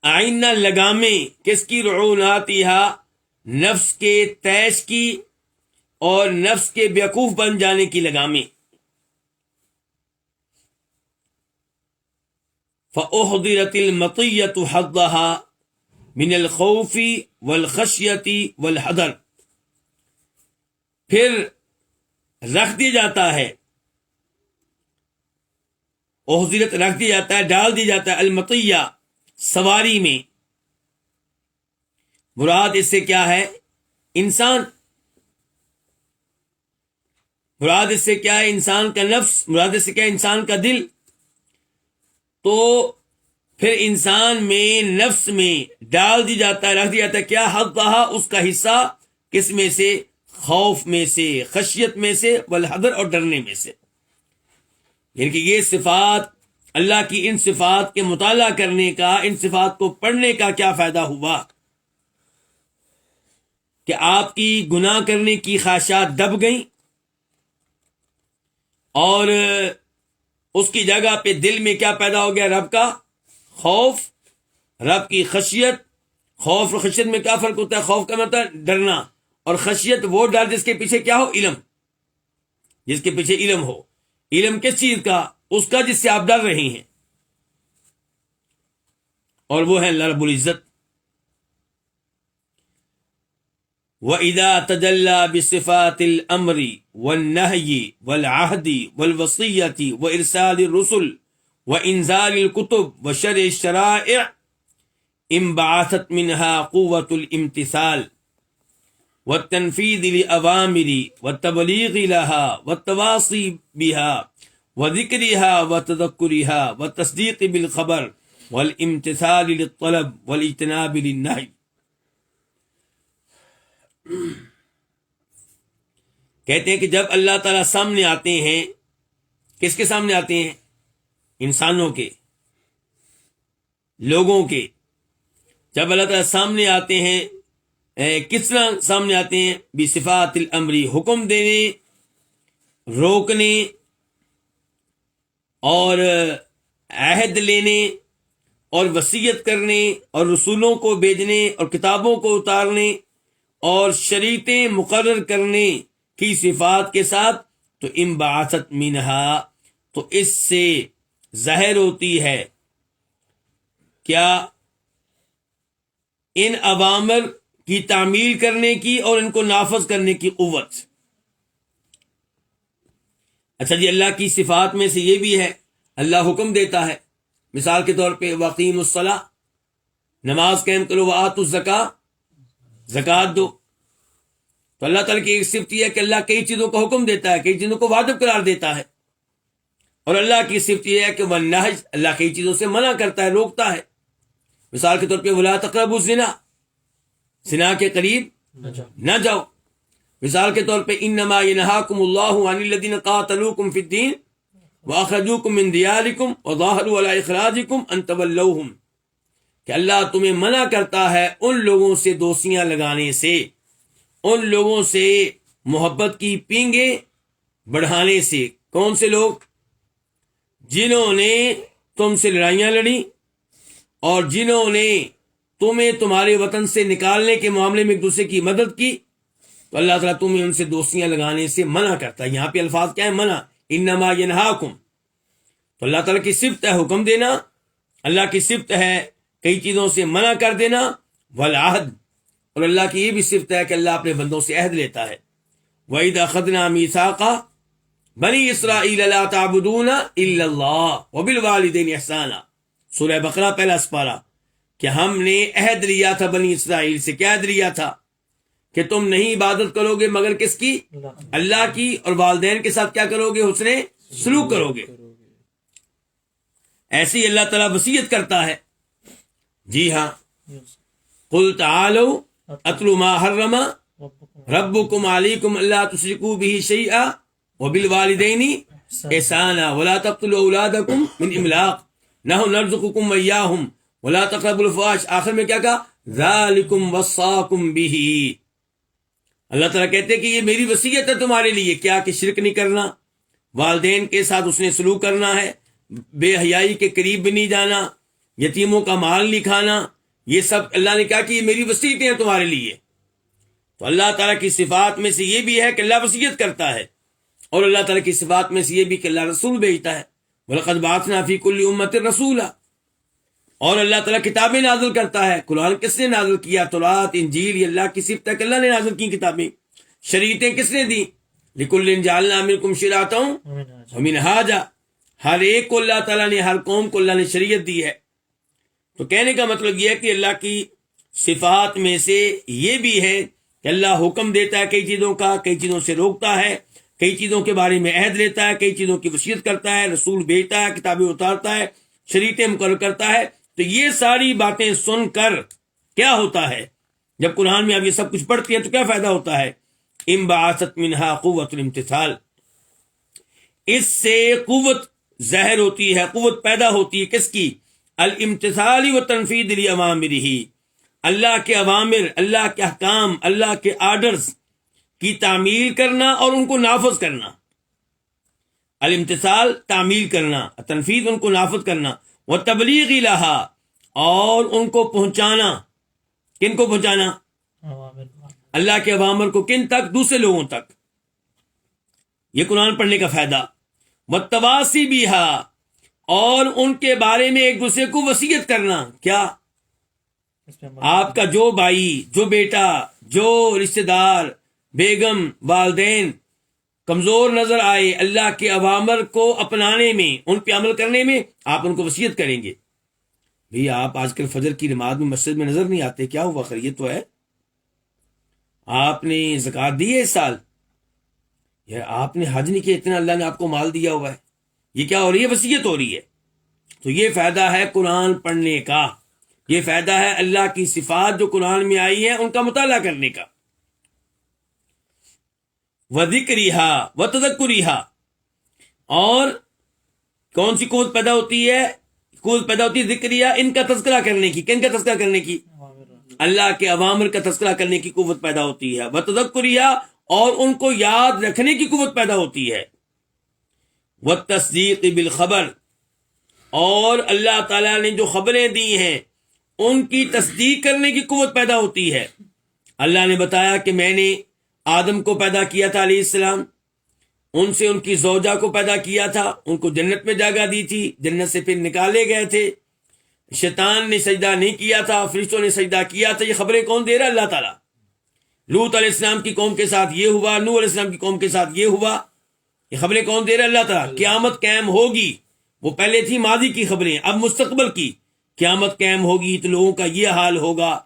آئینہ لگامیں، کس کی؟ رعوناتها، نفس کے طیش کی اور نفس کے بیوقوف بن جانے کی لگامیں۔ فأحضرت المطیۃ حظها من الخوف والخشیۃ والحذر، پھر رکھ دیا جاتا ہے، احضرت رکھ دیا جاتا ہے، ڈال دیا جاتا ہے، المطیہ سواری میں، مراد اس سے کیا ہے؟ انسان، مراد اس سے کیا ہے؟ انسان کا نفس، مراد اس سے کیا ہے؟ انسان کا دل۔ تو پھر انسان میں، نفس میں ڈال دی جاتا ہے، رکھ دیا جاتا ہے کیا؟ حظھا، اس کا حصہ، کس میں سے؟ خوف میں سے، خشیت میں سے، والحذر، اور ڈرنے میں سے۔ یعنی کہ یہ صفات، اللہ کی ان صفات کے مطالعہ کرنے کا، ان صفات کو پڑھنے کا کیا فائدہ ہوا؟ کہ آپ کی گناہ کرنے کی خواہشات دب گئیں، اور اس کی جگہ پہ دل میں کیا پیدا ہو گیا؟ رب کا خوف، رب کی خشیت۔ خوف اور خشیت میں کیا فرق ہوتا ہے؟ خوف کا مطلب ڈرنا، اور خشیت وہ ڈر جس کے پیچھے کیا ہو؟ علم، جس کے پیچھے علم ہو۔ علم کس چیز کا؟ اس کا جس سے آپ ڈر رہے ہیں، اور وہ ہے اللہ رب العزت۔ وَإِذَا تَجَلَّى بِصِفَاتِ الْأَمْرِ وَالنَّهْيِ وَالْعَهْدِ وَالْوَصِيَّةِ وَإِرْسَالِ الرُّسُلِ وَإِنزَالِ الْكُتُبِ وَشَرْعِ الشَّرَائِعِ انبعثت منها قوة الامتثال والتنفيذ لأوامر والتبليغ لها والتواصي بها وذكرها وتذكرها والتصديق بالخبر والامتثال للطلب والاجتناب للنهي۔ کہتے ہیں کہ جب اللہ تعالیٰ سامنے آتے ہیں، کس کے سامنے آتے ہیں؟ انسانوں کے، لوگوں کے۔ جب اللہ تعالیٰ سامنے آتے ہیں، کس طرح سامنے آتے ہیں؟ بصفات الامری، حکم دینے، روکنے، اور عہد لینے، اور وصیت کرنے، اور رسولوں کو بھیجنے، اور کتابوں کو اتارنے، اور شریعتیں مقرر کرنے کی صفات کے ساتھ تو انبعثت منہا، تو اس سے ظاہر ہوتی ہے کیا ان اوامر کی تعمیل کرنے کی اور ان کو نافذ کرنے کی قوت۔ اچھا جی، اللہ کی صفات میں سے یہ بھی ہے اللہ حکم دیتا ہے، مثال کے طور پہ وَأَقِیمُوا الصَّلَاةَ، نماز قائم کرو، وَآتُوا الزَّکَاةَ، زکوٰۃ دو۔ تو اللہ تعالیٰ کی ایک صفت یہ ہے کہ اللہ کئی چیزوں کا حکم دیتا ہے، کئی چیزوں کو واجب قرار دیتا ہے، اور اللہ کی صفت یہ ہے کہ وَالنَّہْیَ، اللہ کئی چیزوں سے منع کرتا ہے، روکتا ہے۔ مثال کے طور پہ وَلَا تَقْرَبُوا الزِّنَا، زنا کے قریب نہ جاؤ۔ مثال کے طور پہ انما ینہاکم اللہ عن الذین قاتلوکم فی الدین واخرجوکم من دیارکم وظاہروا علی اخراجکم ان تولوہم، کہ اللہ تمہیں منع کرتا ہے ان لوگوں سے دوستیاں لگانے سے، ان لوگوں سے محبت کی پینگیں بڑھانے سے۔ کون سے لوگ؟ جنہوں نے تم سے لڑائیاں لڑی اور جنہوں نے تمہیں تمہارے وطن سے نکالنے کے معاملے میں ایک دوسرے کی مدد کی، تو اللہ تعالیٰ تمہیں ان سے دوستیاں لگانے سے منع کرتا ہے۔ یہاں پہ الفاظ کیا ہے؟ منع، انما ینہاکم۔ تو اللہ تعالیٰ کی صفت ہے حکم دینا، اللہ کی صفت ہے کئی چیزوں سے منع کر دینا، والعہد، اور اللہ کی یہ بھی صفت ہے کہ اللہ اپنے بندوں سے عہد لیتا ہے۔ وَإِذْ أَخَذْنَا مِيثَاقَ بنی اسرائیل لا تعبدون الا اللہ وبالوالدین احسانا، سورہ بقرہ پہلا سپارہ، کہ ہم نے عہد لیا تھا بنی اسرائیل سے۔ کیا عہد لیا تھا؟ کہ تم نہیں عبادت کرو گے مگر کس کی؟ اللہ کی، اور والدین کے ساتھ کیا کرو گے؟ حسن سلوک کرو گے۔ ایسے ہی اللہ تعالیٰ وصیت کرتا ہے۔ جی ہاں، قل تعالوا اتل ما حرم ربکم علیکم الا تشرکوا به شیئا وبالوالدین احسانا ولا تقتلوا اولادکم من املاق نحن نرزقکم وإیاہم ولا تقربوا الفواحش۔ آخر میں کیا کہا؟ ذالکم وصاکم بہ۔ اللہ تعالیٰ کہتے ہیں کہ یہ میری وصیت ہے تمہارے لیے، کیا کہ شرک نہیں کرنا، والدین کے ساتھ اس نے سلوک کرنا ہے، بے حیائی کے قریب بھی نہیں جانا، یتیموں کا مال نہیں کھانا، یہ سب اللہ نے کہا کہ یہ میری وصیتیں ہیں تمہارے لیے۔ تو اللہ تعالیٰ کی صفات میں سے یہ بھی ہے کہ اللہ وصیت کرتا ہے، اور اللہ تعالیٰ کی صفات میں سے یہ بھی کہ اللہ رسول بھیجتا ہے۔ وَلَقَدْ بَعَثْنَا فِي كُلِّ أُمَّةٍ رَسُولًا، اور اللہ تعالیٰ کتابیں نازل کرتا ہے۔ قرآن کس نے نازل کیا؟ تورات، انجیل، یہ اللہ کی صفت ہے کہ اللہ نے نازل کی کتابیں۔ شریعتیں کس نے دی؟ لِكُلٍّ جَعَلْنَا مِنكُمْ شِرْعَةً وَمِنْهَاجًا، ہر ایک کو اللہ تعالیٰ نے، ہر قوم کو اللہ نے شریعت دی ہے۔ تو کہنے کا مطلب یہ ہے کہ اللہ کی صفات میں سے یہ بھی ہے کہ اللہ حکم دیتا ہے کئی چیزوں کا، کئی چیزوں سے روکتا ہے، کئی چیزوں کے بارے میں عہد لیتا ہے، کئی چیزوں کی وصیت کرتا ہے، رسول بھیجتا ہے، کتابیں اتارتا ہے، شریعتیں مقرر کرتا ہے۔ تو یہ ساری باتیں سن کر کیا ہوتا ہے؟ جب قرآن میں آپ یہ سب کچھ پڑھتی ہیں تو کیا فائدہ ہوتا ہے؟ انبعثت منہا قوت الامتثال، اس سے قوت ظاہر ہوتی ہے، قوت پیدا ہوتی ہے۔ کس کی؟ الامتثال و تنفیذ لأوامرہ، اللہ کے اوامر، اللہ کے احکام، اللہ کے آرڈرز کی تعمیل کرنا اور ان کو نافذ کرنا۔ الامتثال تعمیل کرنا، تنفیذ ان کو نافذ کرنا، وتبلیغ لہا، اور ان کو پہنچانا۔ کن کو پہنچانا؟ اللہ کے اوامر کو کن تک؟ دوسرے لوگوں تک۔ یہ قرآن پڑھنے کا فائدہ۔ والتواصی بہا، اور ان کے بارے میں ایک دوسرے کو وصیت کرنا۔ کیا؟ آپ کا جو بھائی، جو بیٹا، جو رشتہ دار، بیگم، والدین کمزور نظر آئے اللہ کے اوامر کو اپنانے میں، ان پہ عمل کرنے میں، آپ ان کو وصیت کریں گے۔ بھئی آپ آج کل فجر کی نماز میں مسجد میں نظر نہیں آتے، کیا ہوا؟ خیریت تو ہے؟ آپ نے زکوٰۃ دی ہے اس سال؟ یا آپ نے حج نہیں کیا، اتنا اللہ نے آپ کو مال دیا ہوا ہے؟ یہ کیا ہو رہی ہے؟ وصیت ہو رہی ہے۔ تو یہ فائدہ ہے قرآن پڑھنے کا، یہ فائدہ ہے اللہ کی صفات جو قرآن میں آئی ہیں ان کا مطالعہ کرنے کا۔ وَذِكْرِهَا وَتَذَكُّرِهَا، اور کون سی قوت پیدا ہوتی ہے؟ قوت پیدا ہوتی ہے ذکریہ، ان کا تذکرہ کرنے کی۔ کن کا تذکرہ کرنے کی؟ اللہ کے اوامر کا تذکرہ کرنے کی قوت پیدا ہوتی ہے۔ وَتَذَكُّرِهَا، اور ان کو یاد رکھنے کی قوت پیدا ہوتی ہے۔ وَالتَّصْدِيقِ بِالْخَبَرِ، اور اللہ تعالیٰ نے جو خبریں دی ہیں ان کی تصدیق کرنے کی قوت پیدا ہوتی ہے۔ اللہ نے بتایا کہ میں نے آدم کو پیدا کیا تھا علیہ السلام، ان سے ان کی زوجہ کو پیدا کیا تھا، ان کو جنت میں جگہ دی تھی، جنت سے پھر نکالے گئے تھے، شیطان نے سجدہ نہیں کیا تھا، فرشتوں نے سجدہ کیا تھا۔ یہ خبریں کون دے رہا؟ اللہ تعالیٰ۔ لوط علیہ السلام کی قوم کے ساتھ یہ ہوا، نوح علیہ السلام کی قوم کے ساتھ یہ ہوا، یہ خبریں کون دے رہا؟ اللہ تعالیٰ۔ قیامت قائم ہوگی، وہ پہلے تھی ماضی کی خبریں، اب مستقبل کی۔ قیامت قائم ہوگی تو لوگوں کا یہ حال ہوگا،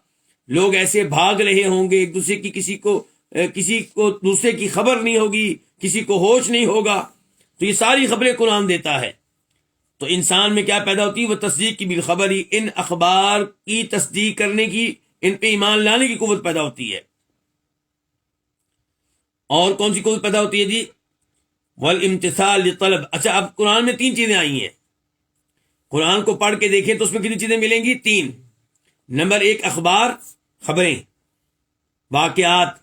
لوگ ایسے بھاگ رہے ہوں گے ایک دوسرے کی، کسی کو دوسرے کی خبر نہیں ہوگی، کسی کو ہوش نہیں ہوگا۔ تو یہ ساری خبریں قرآن دیتا ہے۔ تو انسان میں کیا پیدا ہوتی ہے؟ وہ تصدیق کی بالخبری، ان اخبار کی تصدیق کرنے کی، ان پہ ایمان لانے کی قوت پیدا ہوتی ہے۔ اور کون سی قوت پیدا ہوتی ہے جی؟ والامتثال للطلب۔ اچھا، اب قرآن میں 3 چیزیں آئی ہیں، قرآن کو پڑھ کے دیکھیں تو اس میں کتنی چیزیں ملیں گی؟ 3۔ نمبر 1 اخبار، خبریں، واقعات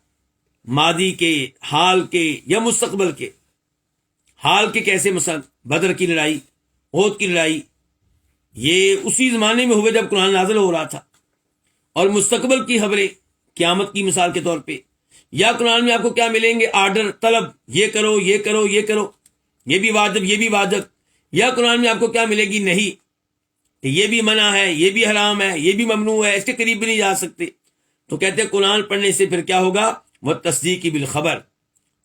ماضی کے، حال کے یا مستقبل کے۔ حال کے کیسے؟ مثلا بدر کی لڑائی، احد کی لڑائی، یہ اسی زمانے میں ہوئے جب قرآن نازل ہو رہا تھا۔ اور مستقبل کی خبریں قیامت کی مثال کے طور پہ، یا قرآن میں آپ کو کیا ملیں گے؟ آرڈر، طلب، یہ کرو یہ کرو یہ کرو، یہ بھی واجب یہ بھی واجب۔ یا قرآن میں آپ کو کیا ملے گی؟ نہیں، کہ یہ بھی منع ہے، یہ بھی حرام ہے، یہ بھی ممنوع ہے، اس کے قریب بھی نہیں جا سکتے۔ تو کہتے ہیں قرآن پڑھنے سے پھر کیا ہوگا؟ وہ تصدیق بالخبر،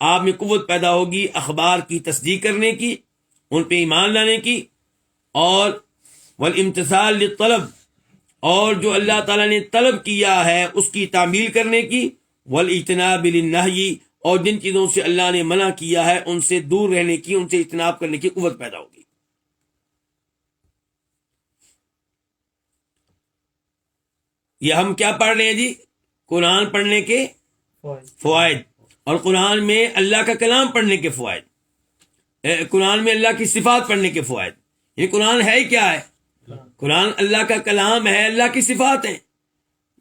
آپ میں قوت پیدا ہوگی اخبار کی تصدیق کرنے کی، ان پہ ایمان لانے کی، اور والامتثال للطلب، اور جو اللہ تعالیٰ نے طلب کیا ہے اس کی تعمیل کرنے کی، والاجتناب للنہی، اور جن چیزوں سے اللہ نے منع کیا ہے ان سے دور رہنے کی، ان سے اجتناب کرنے کی قوت پیدا ہوگی۔ یہ ہم کیا پڑھ رہے ہیں جی؟ قرآن پڑھنے کے فوائد، اور قرآن میں اللہ کا کلام پڑھنے کے فوائد، قرآن میں اللہ کی صفات پڑھنے کے فوائد۔ یہ قرآن ہے کیا ہے؟ قرآن اللہ کا کلام ہے، اللہ کی صفات ہیں۔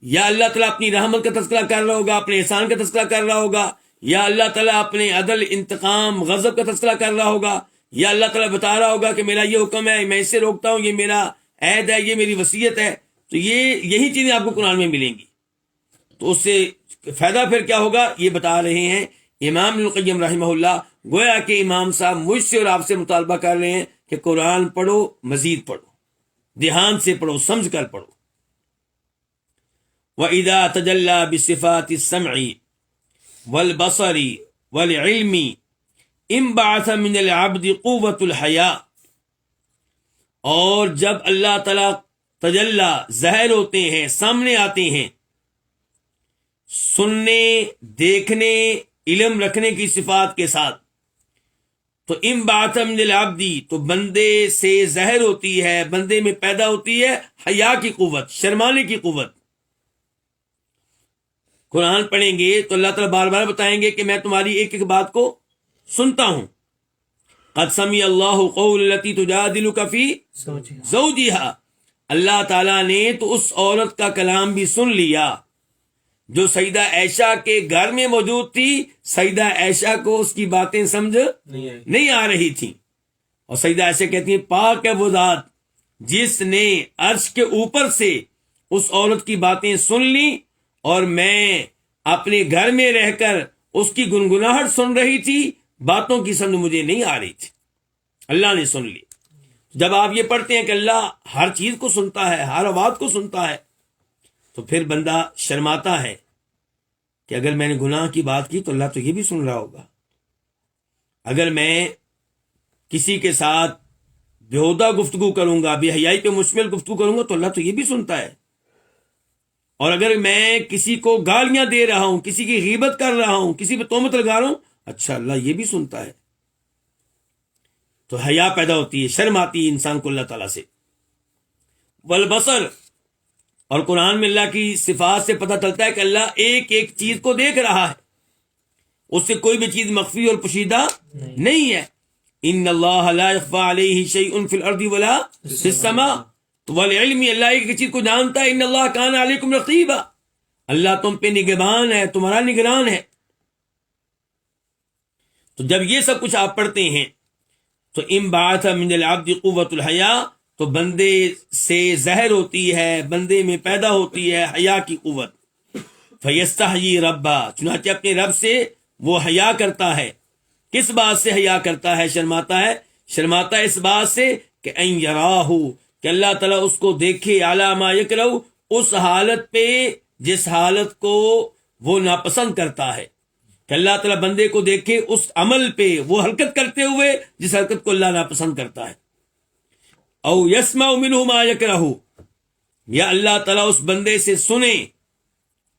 یا اللہ تعالیٰ اپنی رحمت کا تذکرہ کر رہا ہوگا، اپنے احسان کا تذکرہ کر رہا ہوگا، یا اللہ تعالیٰ اپنے عدل، انتقام، غضب کا تذکرہ کر رہا ہوگا، یا اللہ تعالیٰ بتا رہا ہوگا کہ میرا یہ حکم ہے، میں اس سے روکتا ہوں، یہ میرا عہد ہے، یہ میری وصیت ہے۔ تو یہی چیزیں آپ کو قرآن میں ملیں گی۔ تو اس سے فائدہ پھر کیا ہوگا؟ یہ بتا رہے ہیں امام ابن القیم رحمہ اللہ، گویا کہ امام صاحب مجھ سے اور آپ سے مطالبہ کر رہے ہیں کہ قرآن پڑھو، مزید پڑھو، دھیان سے پڑھو، سمجھ کر پڑھو۔ وَإِذَا تَجَلَّى بِصِفَاتِ السَّمْعِ وَالْبَصَرِ وَالْعِلْمِ انبعث من العبد قوت الحیاء، اور جب اللہ تعالیٰ تجلی ظاہر ہوتے ہیں، سامنے آتے ہیں، سننے، دیکھنے، علم رکھنے کی صفات کے ساتھ، تو انبعث من العبد، تو بندے سے ظاہر ہوتی ہے، بندے میں پیدا ہوتی ہے حیا کی قوت، شرمانے کی قوت۔ قرآن پڑھیں گے تو اللہ تعالیٰ بار بار بتائیں گے کہ میں تمہاری ایک ایک بات کو سنتا ہوں۔ قد سمع اللہ قول التی تجادلک فی زوجہا، اللہ تعالیٰ نے تو اس عورت کا کلام بھی سن لیا جو سیدہ عائشہ کے گھر میں موجود تھی۔ سیدہ عائشہ کو اس کی باتیں سمجھ نہیں آ رہی تھی، اور سیدہ عائشہ کہتی ہیں پاک ہے وہ ذات جس نے عرش کے اوپر سے اس عورت کی باتیں سن لی، اور میں اپنے گھر میں رہ کر اس کی گنگناہٹ سن رہی تھی، باتوں کی سمجھ مجھے نہیں آ رہی تھی، اللہ نے سن لی۔ جب آپ یہ پڑھتے ہیں کہ اللہ ہر چیز کو سنتا ہے، ہر آواز کو سنتا ہے، تو پھر بندہ شرماتا ہے کہ اگر میں نے گناہ کی بات کی تو اللہ تو یہ بھی سن رہا ہوگا، اگر میں کسی کے ساتھ بیہودہ گفتگو کروں گا، بے حیائی پہ مشتمل گفتگو کروں گا تو اللہ تو یہ بھی سنتا ہے، اور اگر میں کسی کو گالیاں دے رہا ہوں، کسی کی غیبت کر رہا ہوں، کسی پہ تہمت لگا رہا ہوں، اچھا اللہ یہ بھی سنتا ہے۔ تو حیا پیدا ہوتی ہے، شرم آتی ہے انسان کو اللہ تعالیٰ سے۔ والبصر، اور قرآن میں اللہ کی صفات سے پتہ چلتا ہے کہ اللہ ایک ایک چیز کو دیکھ رہا ہے، اس سے کوئی بھی چیز مخفی اور پوشیدہ نہیں ہے۔ ان اللہ لا يخفى علیہ شیء فی الارض ولا فی السماء، والعلم، اللہ ایک چیز کو جانتا ہے۔ ان اللہ کان علیکم رقیبا، اللہ تم پہ نگہبان ہے، تمہارا نگران ہے۔ تو جب یہ سب کچھ آپ پڑھتے ہیں تو انبعث من العبد قوت الحیاء، تو بندے سے ظاہر ہوتی ہے، بندے میں پیدا ہوتی ہے حیا کی قوت۔ فیستحیی ربا، چنانچہ اپنے رب سے وہ حیا کرتا ہے. کس بات سے حیا کرتا ہے، شرماتا ہے؟ شرماتا ہے اس بات سے کہ ان یراہ، کہ اللہ تعالیٰ اس کو دیکھے، علی ما یکرہ، اس حالت پہ جس حالت کو وہ ناپسند کرتا ہے. کہ اللہ تعالیٰ بندے کو دیکھے اس عمل پہ، وہ حرکت کرتے ہوئے جس حرکت کو اللہ ناپسند کرتا ہے. او یسمع منہ ما یکرہ، یا اللہ تعالیٰ اس بندے سے سنے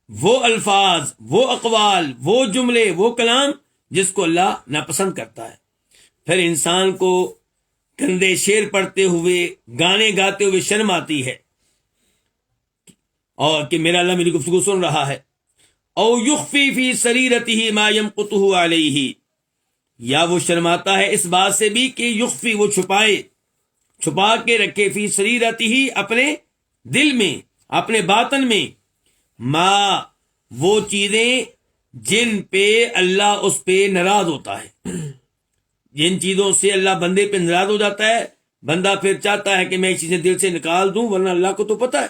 وہ الفاظ، وہ اقوال، وہ جملے، وہ کلام جس کو اللہ ناپسند کرتا ہے. پھر انسان کو گندے شعر پڑھتے ہوئے، گانے گاتے ہوئے شرم آتی ہے، اور کہ میرا اللہ میری گفتگو سن رہا ہے. او یخفی فی سریرتہ ما یمقتہ علیہ، یا وہ شرماتا ہے اس بات سے بھی کہ یخفی، وہ چھپا کے رکھے، فی سریرتہ، اپنے دل میں، اپنے باطن میں، ما، وہ چیزیں جن پہ اللہ اس پہ ناراض ہوتا ہے. جن چیزوں سے اللہ بندے پہ ناراض ہو جاتا ہے، بندہ پھر چاہتا ہے کہ میں یہ چیزیں دل سے نکال دوں، ورنہ اللہ کو تو پتہ ہے.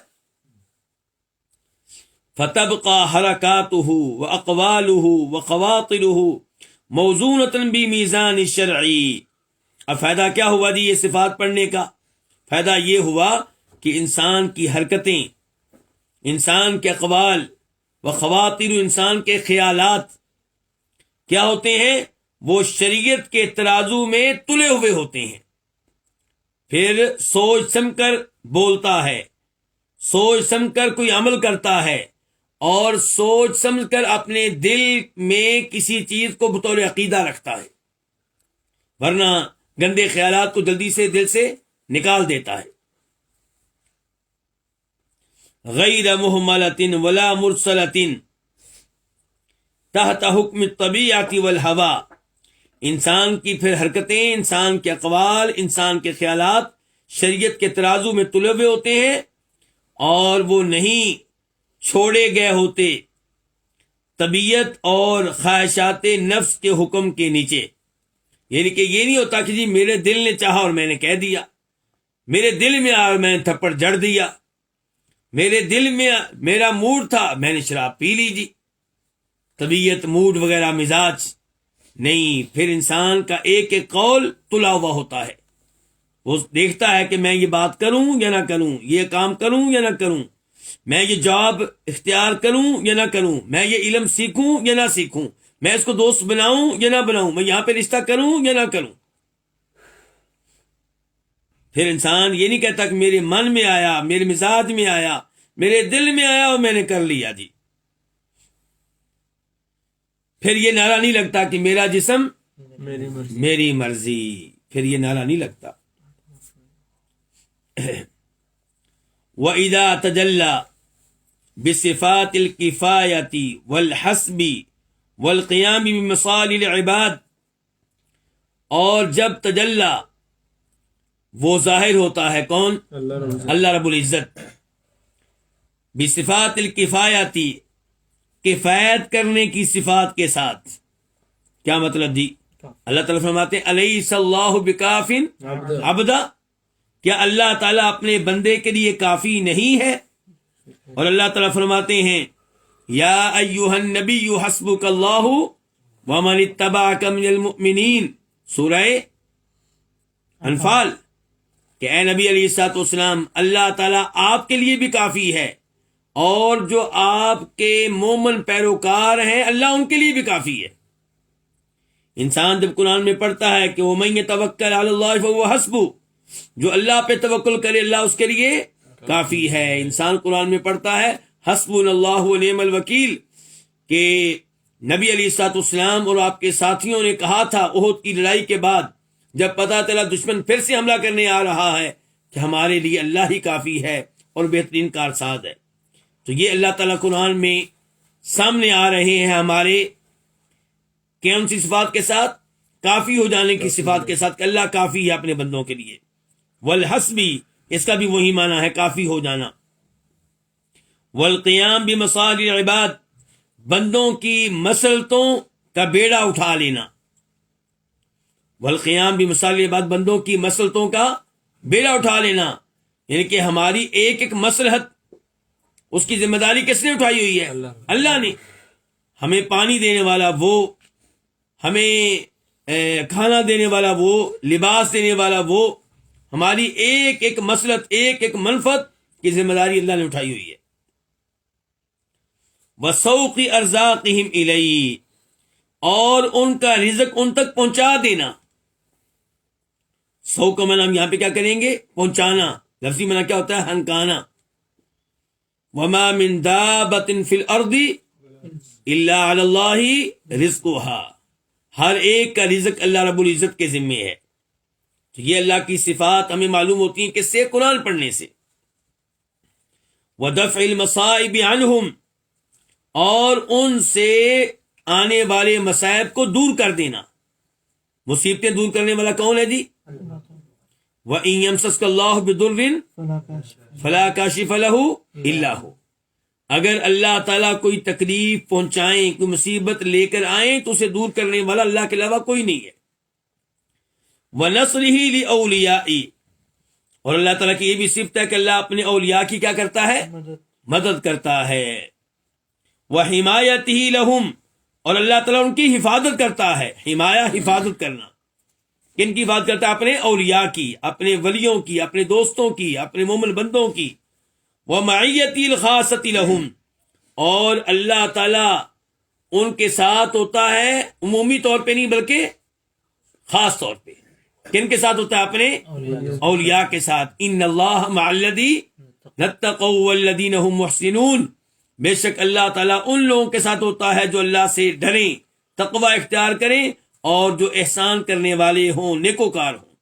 فتبقى حرکاتہ واقوالہ وخواطرہ موزونۃ بمیزان الشرعی. اب فائدہ کیا ہوا جی یہ صفات پڑھنے کا؟ فائدہ یہ ہوا کہ انسان کی حرکتیں، انسان کے اقوال و خواطر، انسان کے خیالات کیا ہوتے ہیں؟ وہ شریعت کے ترازو میں تلے ہوئے ہوتے ہیں. پھر سوچ سمجھ کر بولتا ہے، سوچ سمجھ کر کوئی عمل کرتا ہے، اور سوچ سمجھ کر اپنے دل میں کسی چیز کو بطور عقیدہ رکھتا ہے، ورنہ گندے خیالات کو جلدی سے دل سے نکال دیتا ہے. غیر محملۃ ولا مرسلۃ تحت حکم الطبیعۃ والہوا. انسان کی پھر حرکتیں، انسان کے اقوال، انسان کے خیالات شریعت کے ترازو میں تلے ہوئے ہوتے ہیں، اور وہ نہیں چھوڑے گئے ہوتے طبیعت اور خواہشات نفس کے حکم کے نیچے. یعنی کہ یہ نہیں ہوتا کہ جی میرے دل نے چاہا اور میں نے کہہ دیا، میرے دل میں آیا اور میں نے تھپڑ جڑ دیا، میرے دل میں میرا موڈ تھا میں نے شراب پی لی جی. طبیعت، موڈ وغیرہ، مزاج نہیں. پھر انسان کا ایک ایک قول تلا ہوا ہوتا ہے. وہ دیکھتا ہے کہ میں یہ بات کروں یا نہ کروں، یہ کام کروں یا نہ کروں، میں یہ جاب اختیار کروں یا نہ کروں، میں یہ علم سیکھوں یا نہ سیکھوں، میں اس کو دوست بناؤں یا نہ بناؤں، میں یہاں پہ رشتہ کروں یا نہ کروں. پھر انسان یہ نہیں کہتا کہ میرے من میں آیا، میرے مزاج میں آیا، میرے دل میں آیا اور میں نے کر لیا جی. پھر یہ نعرہ نہیں لگتا کہ میرا جسم میری مرضی، پھر یہ نعرہ نہیں لگتا. وَإِذَا تَجَلَّى بِصِفَاتِ الْكِفَایَةِ وَالْحَسْبِ وَالْقِيَامِ بِمَصَالِحِ الْعِبَادِ، اور جب تجلی وہ ظاہر ہوتا ہے، کون؟ اللہ رب العزت. بصفات الکفایتی، کفایت کرنے کی صفات کے ساتھ. کیا مطلب جی؟ اللہ تعالیٰ فرماتے ہیں الیس اللہ بکاف عبدا، کیا اللہ تعالیٰ اپنے بندے کے لیے کافی نہیں ہے؟ اور اللہ تعالیٰ فرماتے ہیں یا ایھا النبی حسبک اللہ ومن اتبعک من المؤمنین، سورہ انفال، کہ اے نبی علیہ الصلوۃ والسلام، اللہ تعالیٰ آپ کے لیے بھی کافی ہے، اور جو آپ کے مومن پیروکار ہیں اللہ ان کے لیے بھی کافی ہے. انسان جب قرآن میں پڑھتا ہے کہ وَمَن يَتَوَکَّلْ عَلَى اللَّهِ فَهُوَ حَسْبُهُ، جو اللہ پہ توکل کرے اللہ اس کے لیے کافی ہے. انسان قرآن میں پڑھتا ہے حسبنا اللہ ونعم الوکیل، کہ نبی علیہ الصلوۃ والسلام اور آپ کے ساتھیوں نے کہا تھا احد کی لڑائی کے بعد جب پتہ چلا دشمن پھر سے حملہ کرنے آ رہا ہے کہ ہمارے لیے اللہ ہی کافی ہے اور بہترین کارساز ہے. تو یہ اللہ تعالیٰ قرآن میں سامنے آ رہے ہیں ہمارے کون سی صفات کے ساتھ؟ کافی ہو جانے کی صفات کے ساتھ، کہ اللہ کافی ہے اپنے بندوں کے لیے. والحسبی، اس کا بھی وہی معنی ہے کافی ہو جانا. والقیام بمصالح العباد، بندوں کی مسلطوں کا بیڑا اٹھا لینا. والقیام بمصالح العباد، بندوں کی مسلطوں کا بیڑا اٹھا لینا، یعنی کہ ہماری ایک ایک مصلحت اس کی ذمہ داری کس نے اٹھائی ہوئی ہے؟ اللہ نے. ہمیں پانی دینے والا وہ، ہمیں کھانا دینے والا وہ، لباس دینے والا وہ، ہماری ایک ایک مصلحت، ایک ایک منفعت کی ذمہ داری اللہ نے اٹھائی ہوئی ہے۔ وَسَوْقِ أَرْزَاقِهِمْ إِلَيْهِ، اور ان کا رزق ان تک پہنچا دینا۔ سو کا معنی ہم یہاں پہ کیا کریں گے؟ پہنچانا۔ لفظی معنی کیا ہوتا ہے؟ ہنکانا۔ وَمَا مِن دَابَّةٍ فِي الْأَرْضِ إِلَّا عَلَى اللَّهِ رِزْقُهَا، ہر ایک کا رزق اللہ رب العزت کے ذمے ہے۔ تو یہ اللہ کی صفات ہمیں معلوم ہوتی ہیں کس سے؟ قرآن پڑھنے سے۔ وَدَفْعِ الْمَصَائِبِ عَنْهُمْ، اور ان سے آنے والے مصائب کو دور کر دینا۔ مصیبتیں دور کرنے والا کون ہے جی؟ وَإِن يَمْسَسْكَ اللَّهُ بِضُرٍّ فَلَا كَاشِفَ لَهُ إِلَّا هُوَ، اگر اللہ تعالیٰ کوئی تکلیف پہنچائیں، کوئی مصیبت لے کر آئیں تو اسے دور کرنے والا اللہ کے علاوہ کوئی نہیں ہے۔ وَنَصْرِهِ لِأَوْلِيَائِهِ، اور اللہ تعالیٰ کی یہ بھی صفت ہے کہ اللہ اپنے اولیاء کی کیا کرتا ہے؟ مدد کرتا ہے۔ وَحِمَایَتِهِ لَهُمْ، اور اللہ تعالیٰ ان کی حفاظت کرتا ہے۔ حمایہ، حفاظت کرنا۔ کن کی حفاظت کرتا ہے؟ اپنے اولیاء کی، اپنے ولیوں کی، اپنے دوستوں کی، اپنے مومن بندوں کی۔ وَمَعِيَّتِهِ الْخَاصَّةِ لَهُمْ، اور اللہ تعالیٰ ان کے ساتھ ہوتا ہے عمومی طور پہ نہیں بلکہ خاص طور پہ۔ کن کے ساتھ ہوتا ہے؟ اپنے اولیاء کے ساتھ۔ ان اللہ مع الذین اتقوا والذین هم محسنون، بے شک اللہ تعالیٰ ان لوگوں کے ساتھ ہوتا ہے جو اللہ سے ڈریں، تقوی اختیار کریں، اور جو احسان کرنے والے ہوں، نیکوکار ہوں۔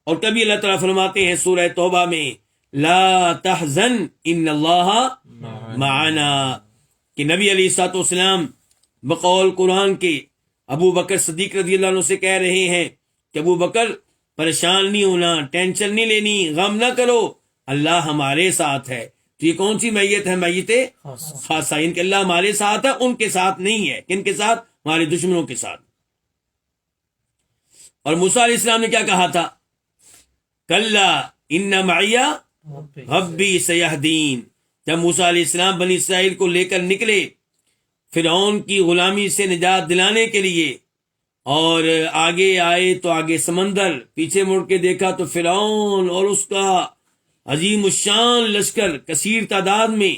اور کبھی اللہ تعالیٰ فرماتے ہیں سورہ توبہ میں لا تحزن ان اللہ معنا، کہ نبی علیہ الصلوۃ والسلام بقول قرآن کے ابو بکر صدیق رضی اللہ عنہ سے کہہ رہے ہیں کہ ابو بکر پریشان نہیں ہونا، ٹینشن نہیں لینی، غم نہ کرو، اللہ ہمارے ساتھ ہے۔ تو یہ کون سی میت ہے؟ میت خاصہ، ان کے اللہ ہمارے ساتھ ہے، ان کے ساتھ نہیں ہے۔ کن کے ساتھ؟ ہمارے دشمنوں کے ساتھ۔ اور موسیٰ علیہ السلام نے کیا کہا تھا؟ کلا ان معی ربی سیہدین، جب موسیٰ علیہ السلام بنی اسرائیل کو لے کر نکلے فرعون کی غلامی سے نجات دلانے کے لیے، اور آگے آئے تو آگے سمندر، پیچھے مڑ کے دیکھا تو فرعون اور اس کا عظیم الشان لشکر کثیر تعداد میں،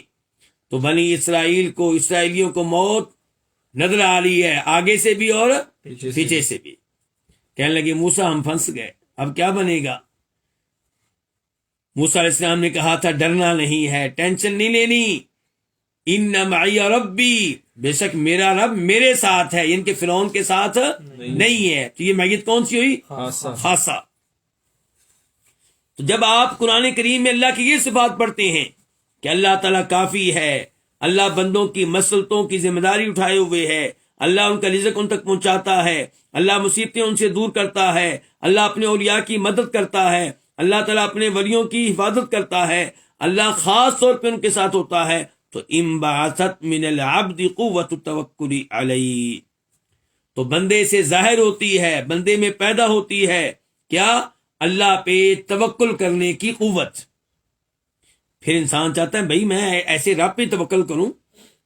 تو بنی اسرائیل کو، اسرائیلیوں کو موت نظر آ رہی ہے، آگے سے بھی اور پیچھے سے بھی۔ کہنے لگے موسیٰ ہم پھنس گئے، اب کیا بنے گا؟ موسیٰ علیہ السلام نے کہا تھا ڈرنا نہیں ہے، ٹینشن نہیں لینی، ان معی ربی، بے شک میرا رب میرے ساتھ ہے، ان کے فرعون کے ساتھ نہیں ہے۔ تو یہ میت کون سی ہوئی؟ خاصہ۔ تو جب آپ قرآن کریم میں اللہ کی یہ صفات پڑھتے ہیں کہ اللہ تعالیٰ کافی ہے، اللہ بندوں کی مسلطوں کی ذمہ داری اٹھائے ہوئے ہے، اللہ ان کا رزق ان تک پہنچاتا ہے، اللہ مصیبتیں ان سے دور کرتا ہے، اللہ اپنے اولیاء کی مدد کرتا ہے، اللہ تعالیٰ اپنے ولیوں کی حفاظت کرتا ہے، اللہ خاص طور پہ ان کے ساتھ ہوتا ہے، تو انبعثت من العبد قوت التوکل علیہ، تو بندے سے ظاہر ہوتی ہے، بندے میں پیدا ہوتی ہے کیا؟ اللہ پہ توکل کرنے کی قوت۔ پھر انسان چاہتا ہے بھئی میں ایسے رب پہ توکل کروں،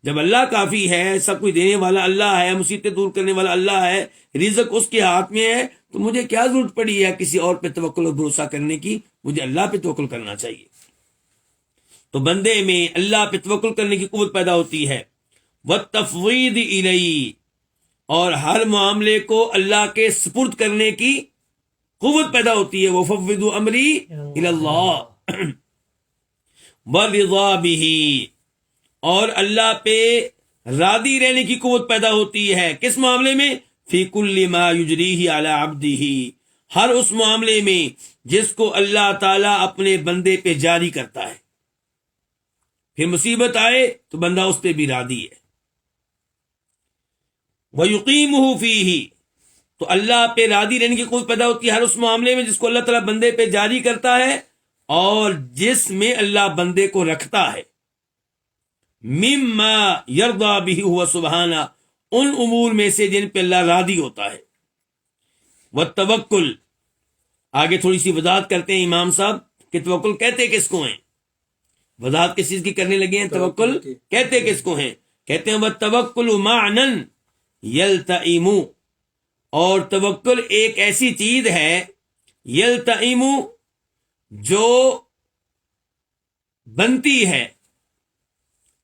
جب اللہ کافی ہے، سب کچھ دینے والا اللہ ہے، مصیبتیں دور کرنے والا اللہ ہے، رزق اس کے ہاتھ میں ہے، تو مجھے کیا ضرورت پڑی ہے کسی اور پہ توکل اور بھروسہ کرنے کی؟ مجھے اللہ پہ توکل کرنا چاہیے۔ تو بندے میں اللہ پہ توکل کرنے کی قوت پیدا ہوتی ہے۔ والتفویض الیہ، اور ہر معاملے کو اللہ کے سپرد کرنے کی قوت پیدا ہوتی ہے۔ وفوض امری الی اللہ والرضا بہ، اور اللہ پہ راضی رہنے کی قوت پیدا ہوتی ہے۔ کس معاملے میں؟ فی کل ما یجریہ علی عبدہ، ہر اس معاملے میں جس کو اللہ تعالیٰ اپنے بندے پہ جاری کرتا ہے۔ پھر مصیبت آئے تو بندہ اس پہ بھی راضی ہے۔ وَيُقِيمُهُ فِيهِ، تو اللہ پہ راضی رہنے کی قوت پیدا ہوتی ہے ہر اس معاملے میں جس کو اللہ تعالیٰ بندے پہ جاری کرتا ہے، اور جس میں اللہ بندے کو رکھتا ہے۔ مما یرضی بہ ہوا سبحانہ، ان امور میں سے جن پہ اللہ راضی ہوتا ہے۔ والتوکل، آگے تھوڑی سی وضاحت کرتے ہیں امام صاحب کہ توکل کہتے کس کو ہیں، وضاحت کس چیز کی کرنے لگے ہیں؟ توکل کہتے کس کو ہیں؟ کہتے ہیں والتوکل معنی یلتئم اور توکل ایک ایسی چیز ہے یلتئم جو بنتی ہے.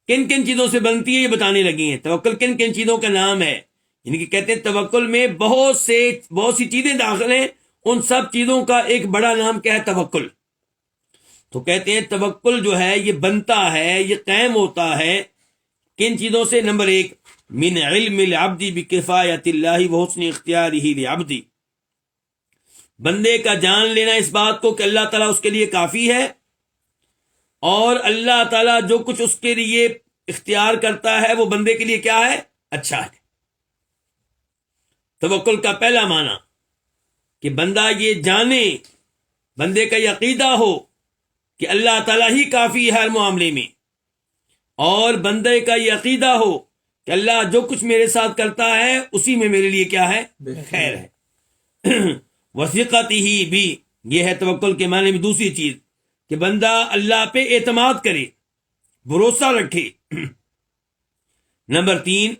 کن کن چیزوں سے بنتی ہے یہ بتانے لگی ہیں. توکل کن کن چیزوں کا نام ہے، یعنی کہ کہتے ہیں توکل میں بہت سی چیزیں داخل ہیں، ان سب چیزوں کا ایک بڑا نام کیا ہے؟ توکل. تو کہتے ہیں توکل جو ہے یہ بنتا ہے، یہ قائم ہوتا ہے کن چیزوں سے؟ نمبر 1 من علم العبد بکفایت اللہ وحسن اختیارہ لعبدی، بندے کا جان لینا اس بات کو کہ اللہ تعالیٰ اس کے لیے کافی ہے، اور اللہ تعالیٰ جو کچھ اس کے لیے اختیار کرتا ہے وہ بندے کے لیے کیا ہے؟ اچھا ہے. توکل کا پہلا معنی کہ بندہ یہ جانے، بندے کا یہ عقیدہ ہو کہ اللہ تعالیٰ ہی کافی ہے ہر معاملے میں، اور بندے کا یہ عقیدہ ہو کہ اللہ جو کچھ میرے ساتھ کرتا ہے اسی میں میرے لیے کیا ہے؟ خیر ہے. وثقتہ بھی، یہ ہے توکل کے معنی میں دوسری چیز کہ بندہ اللہ پہ اعتماد کرے، بھروسہ رکھے. نمبر 3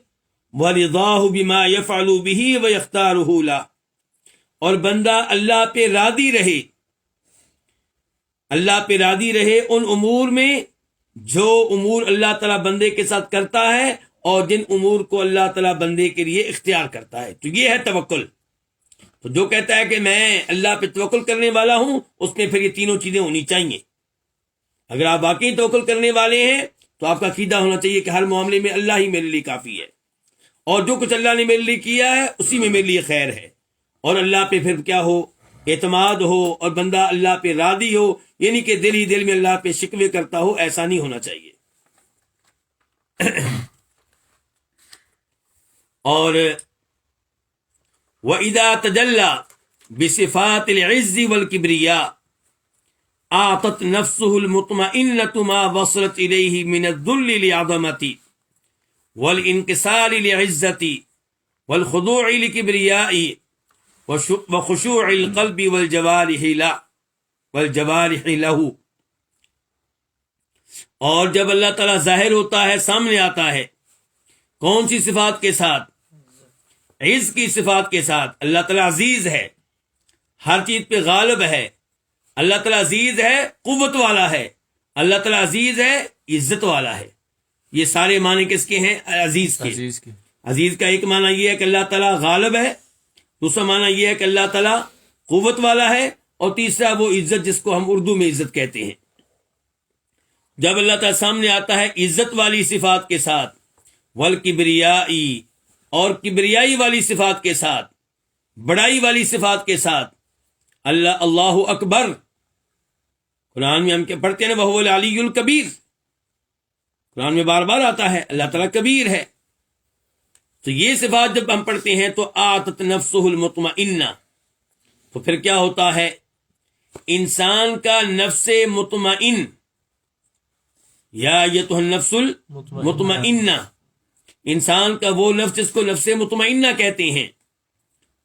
وَرِضَاهُ بِمَا يَفْعَلُ بِهِ وَيَخْتَارُهُ لَهُ، اور بندہ اللہ پہ راضی رہے، اللہ پہ راضی رہے ان امور میں جو امور اللہ تعالیٰ بندے کے ساتھ کرتا ہے اور جن امور کو اللہ تعالیٰ بندے کے لیے اختیار کرتا ہے. تو یہ ہے توکل. تو جو کہتا ہے کہ میں اللہ پہ توکل کرنے والا ہوں، اس میں پھر یہ تینوں چیزیں ہونی چاہیے. اگر آپ واقعی توکل کرنے والے ہیں تو آپ کا عقیدہ ہونا چاہیے کہ ہر معاملے میں اللہ ہی میرے لیے کافی ہے، اور جو کچھ اللہ نے میرے لیے کیا ہے اسی میں میرے لیے خیر ہے، اور اللہ پہ پھر کیا ہو؟ اعتماد ہو، اور بندہ اللہ پہ راضی ہو، یعنی کہ دل ہی دل میں اللہ پہ شکوے کرتا ہو، ایسا نہیں ہونا چاہیے. اور وَإِذَا تَجَلَّى بِصِفَاتِ الْعِزِّ وَالْكِبْرِيَاءِ آتت نفسه المطمئنة ما وصلت إليه من الذل لعظمتي والانكسار لعزتي والخضوع لكبريائي وخشوع القلب والجوارح له. اور جب اللہ تعالیٰ ظاہر ہوتا ہے، سامنے آتا ہے، کون سی صفات کے ساتھ؟ عز کی صفات کے ساتھ. اللہ تعالیٰ عزیز ہے، ہر چیز پہ غالب ہے. اللہ تعالیٰ عزیز ہے، قوت والا ہے. اللہ تعالیٰ عزیز ہے، عزت والا ہے. یہ سارے معنی کس کے ہیں؟ عزیز کے. عزیز کا ایک معنی یہ ہے کہ اللہ تعالیٰ غالب ہے، دوسرا معنی یہ ہے کہ اللہ تعالیٰ قوت والا ہے، اور تیسرا وہ عزت جس کو ہم اردو میں عزت کہتے ہیں. جب اللہ تعالیٰ سامنے آتا ہے عزت والی صفات کے ساتھ، والکبریائی، اور کبریائی والی صفات کے ساتھ، بڑائی والی صفات کے ساتھ. اللہ اکبر، قرآن میں ہم کیا پڑھتے ہیں؟ وَهُوَ الْعَلِيُّ الْكَبِيرُ، قرآن میں بار بار آتا ہے اللہ تعالیٰ کبیر ہے. تو یہ صفات جب ہم پڑھتے ہیں تو آتت نفسہ المطمئنہ، تو پھر کیا ہوتا ہے؟ انسان کا نفس مطمئن، یا ایتھا النفس المطمئنہ، انسان کا وہ نفس جس کو نفس مطمئنہ کہتے ہیں،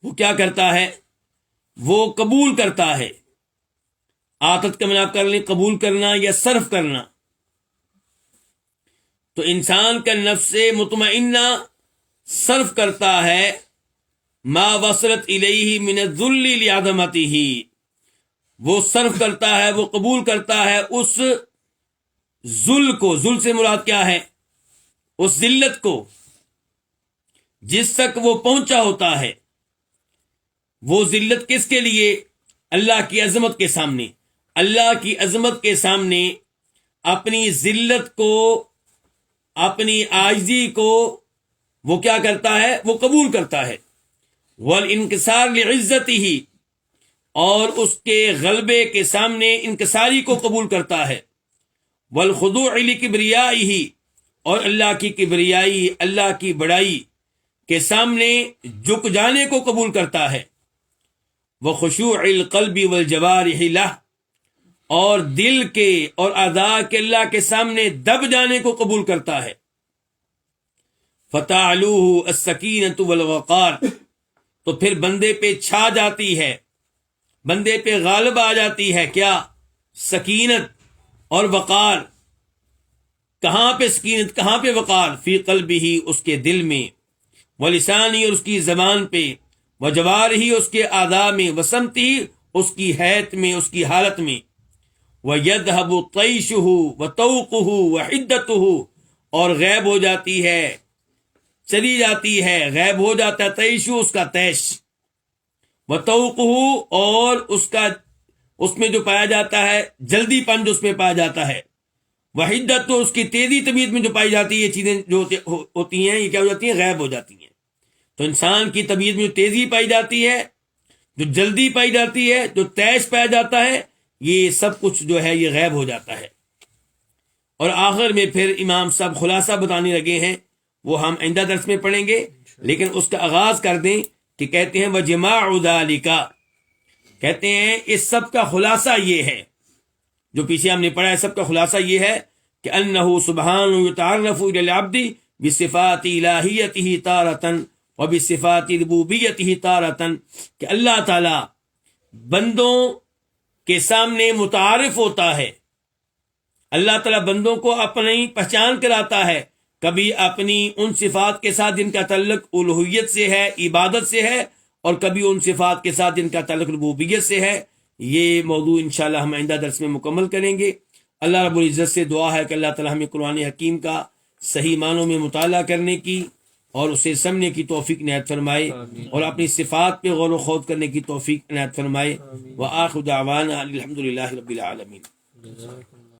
وہ کیا کرتا ہے؟ وہ قبول کرتا ہے. آتت کا معنی آپ کر لیں قبول کرنا یا صرف کرنا. تو انسان کا نفس مطمئنہ صرف کرتا ہے ما وصلت الیہ من الذل لعظمتہ، وہ صرف کرتا ہے، وہ قبول کرتا ہے اس ذل کو. ذل سے مراد کیا ہے؟ اس ذلت کو جس تک وہ پہنچا ہوتا ہے. وہ ذلت کس کے لیے؟ اللہ کی عظمت کے سامنے. اللہ کی عظمت کے سامنے اپنی ذلت کو، اپنی عاجزی کو وہ کیا کرتا ہے؟ وہ قبول کرتا ہے. والانکسار لعزتہ، اور اس کے غلبے کے سامنے انکساری کو قبول کرتا ہے. والخضوع لکبریائہ، اور اللہ کی کبریائی، اللہ کی بڑائی کے سامنے جھک جانے کو قبول کرتا ہے. وخشوع القلب والجوارح لہ، اور دل کے اور اعضاء کے اللہ کے سامنے دب جانے کو قبول کرتا ہے. فتعلوہ السکینۃ والوقار، تو پھر بندے پہ چھا جاتی ہے، بندے پہ غالب آ جاتی ہے کیا؟ سکینت اور وقار. کہاں پہ سکینت، کہاں پہ وقار؟ فی قلبہ، اس کے دل میں، ولسانی، اور اس کی زبان پہ، وجوارحی اس کے اعضاء میں، وسمتی اس کی حیت میں، اس کی حالت میں، وَيَذْهَبُ طَيْشُهُ وَطَوْقُهُ وَحِدَّتُهُ اور غائب ہو جاتی ہے، چلی جاتی ہے، غائب ہو جاتا ہے طیشو اس کا طیش، وَطَوْقُهُ اور اس میں جو پایا جاتا ہے جلدی پن جو اس میں پایا جاتا ہے، وحدت تو اس کی تیزی طبیعت میں جو پائی جاتی ہے، یہ چیزیں جو ہوتی ہیں یہ کیا ہو جاتی ہیں؟ غائب ہو جاتی ہیں۔ تو انسان کی طبیعت میں جو تیزی پائی جاتی ہے، جو جلدی پائی جاتی ہے، جو تیش پایا جاتا ہے، یہ سب کچھ جو ہے یہ غائب ہو جاتا ہے۔ اور آخر میں پھر امام صاحب خلاصہ بتانے لگے ہیں، وہ ہم آئندہ درس میں پڑھیں گے، لیکن اس کا آغاز کر دیں کہ کہتے ہیں وَجِمَاعُ ذَلِكَ، کہتے ہیں اس سب کا خلاصہ یہ ہے، جو پیچھے ہم نے پڑھا ہے سب کا خلاصہ یہ ہے کہ انہ سبحانہ یتعرف الی العبد بصفات الہیتہ تارۃ وبصفات ربوبیتہ تارۃ، کہ اللہ تعالی بندوں کے سامنے متعارف ہوتا ہے، اللہ تعالی بندوں کو اپنی پہچان کراتا ہے، کبھی اپنی ان صفات کے ساتھ جن کا تعلق الوہیت سے ہے، عبادت سے ہے، اور کبھی ان صفات کے ساتھ جن کا تعلق ربوبیت سے ہے۔ یہ موضوع انشاءاللہ ہم آئندہ درس میں مکمل کریں گے۔ اللہ رب العزت سے دعا ہے کہ اللہ تعالی ہمیں قرآن حکیم کا صحیح معنوں میں مطالعہ کرنے کی اور اسے سمجھنے کی توفیق عنایت فرمائے، اور اپنی صفات پہ غور و خوض کرنے کی توفیق عنایت فرمائے۔ وآخر دعوانا الحمدللہ رب العالمین۔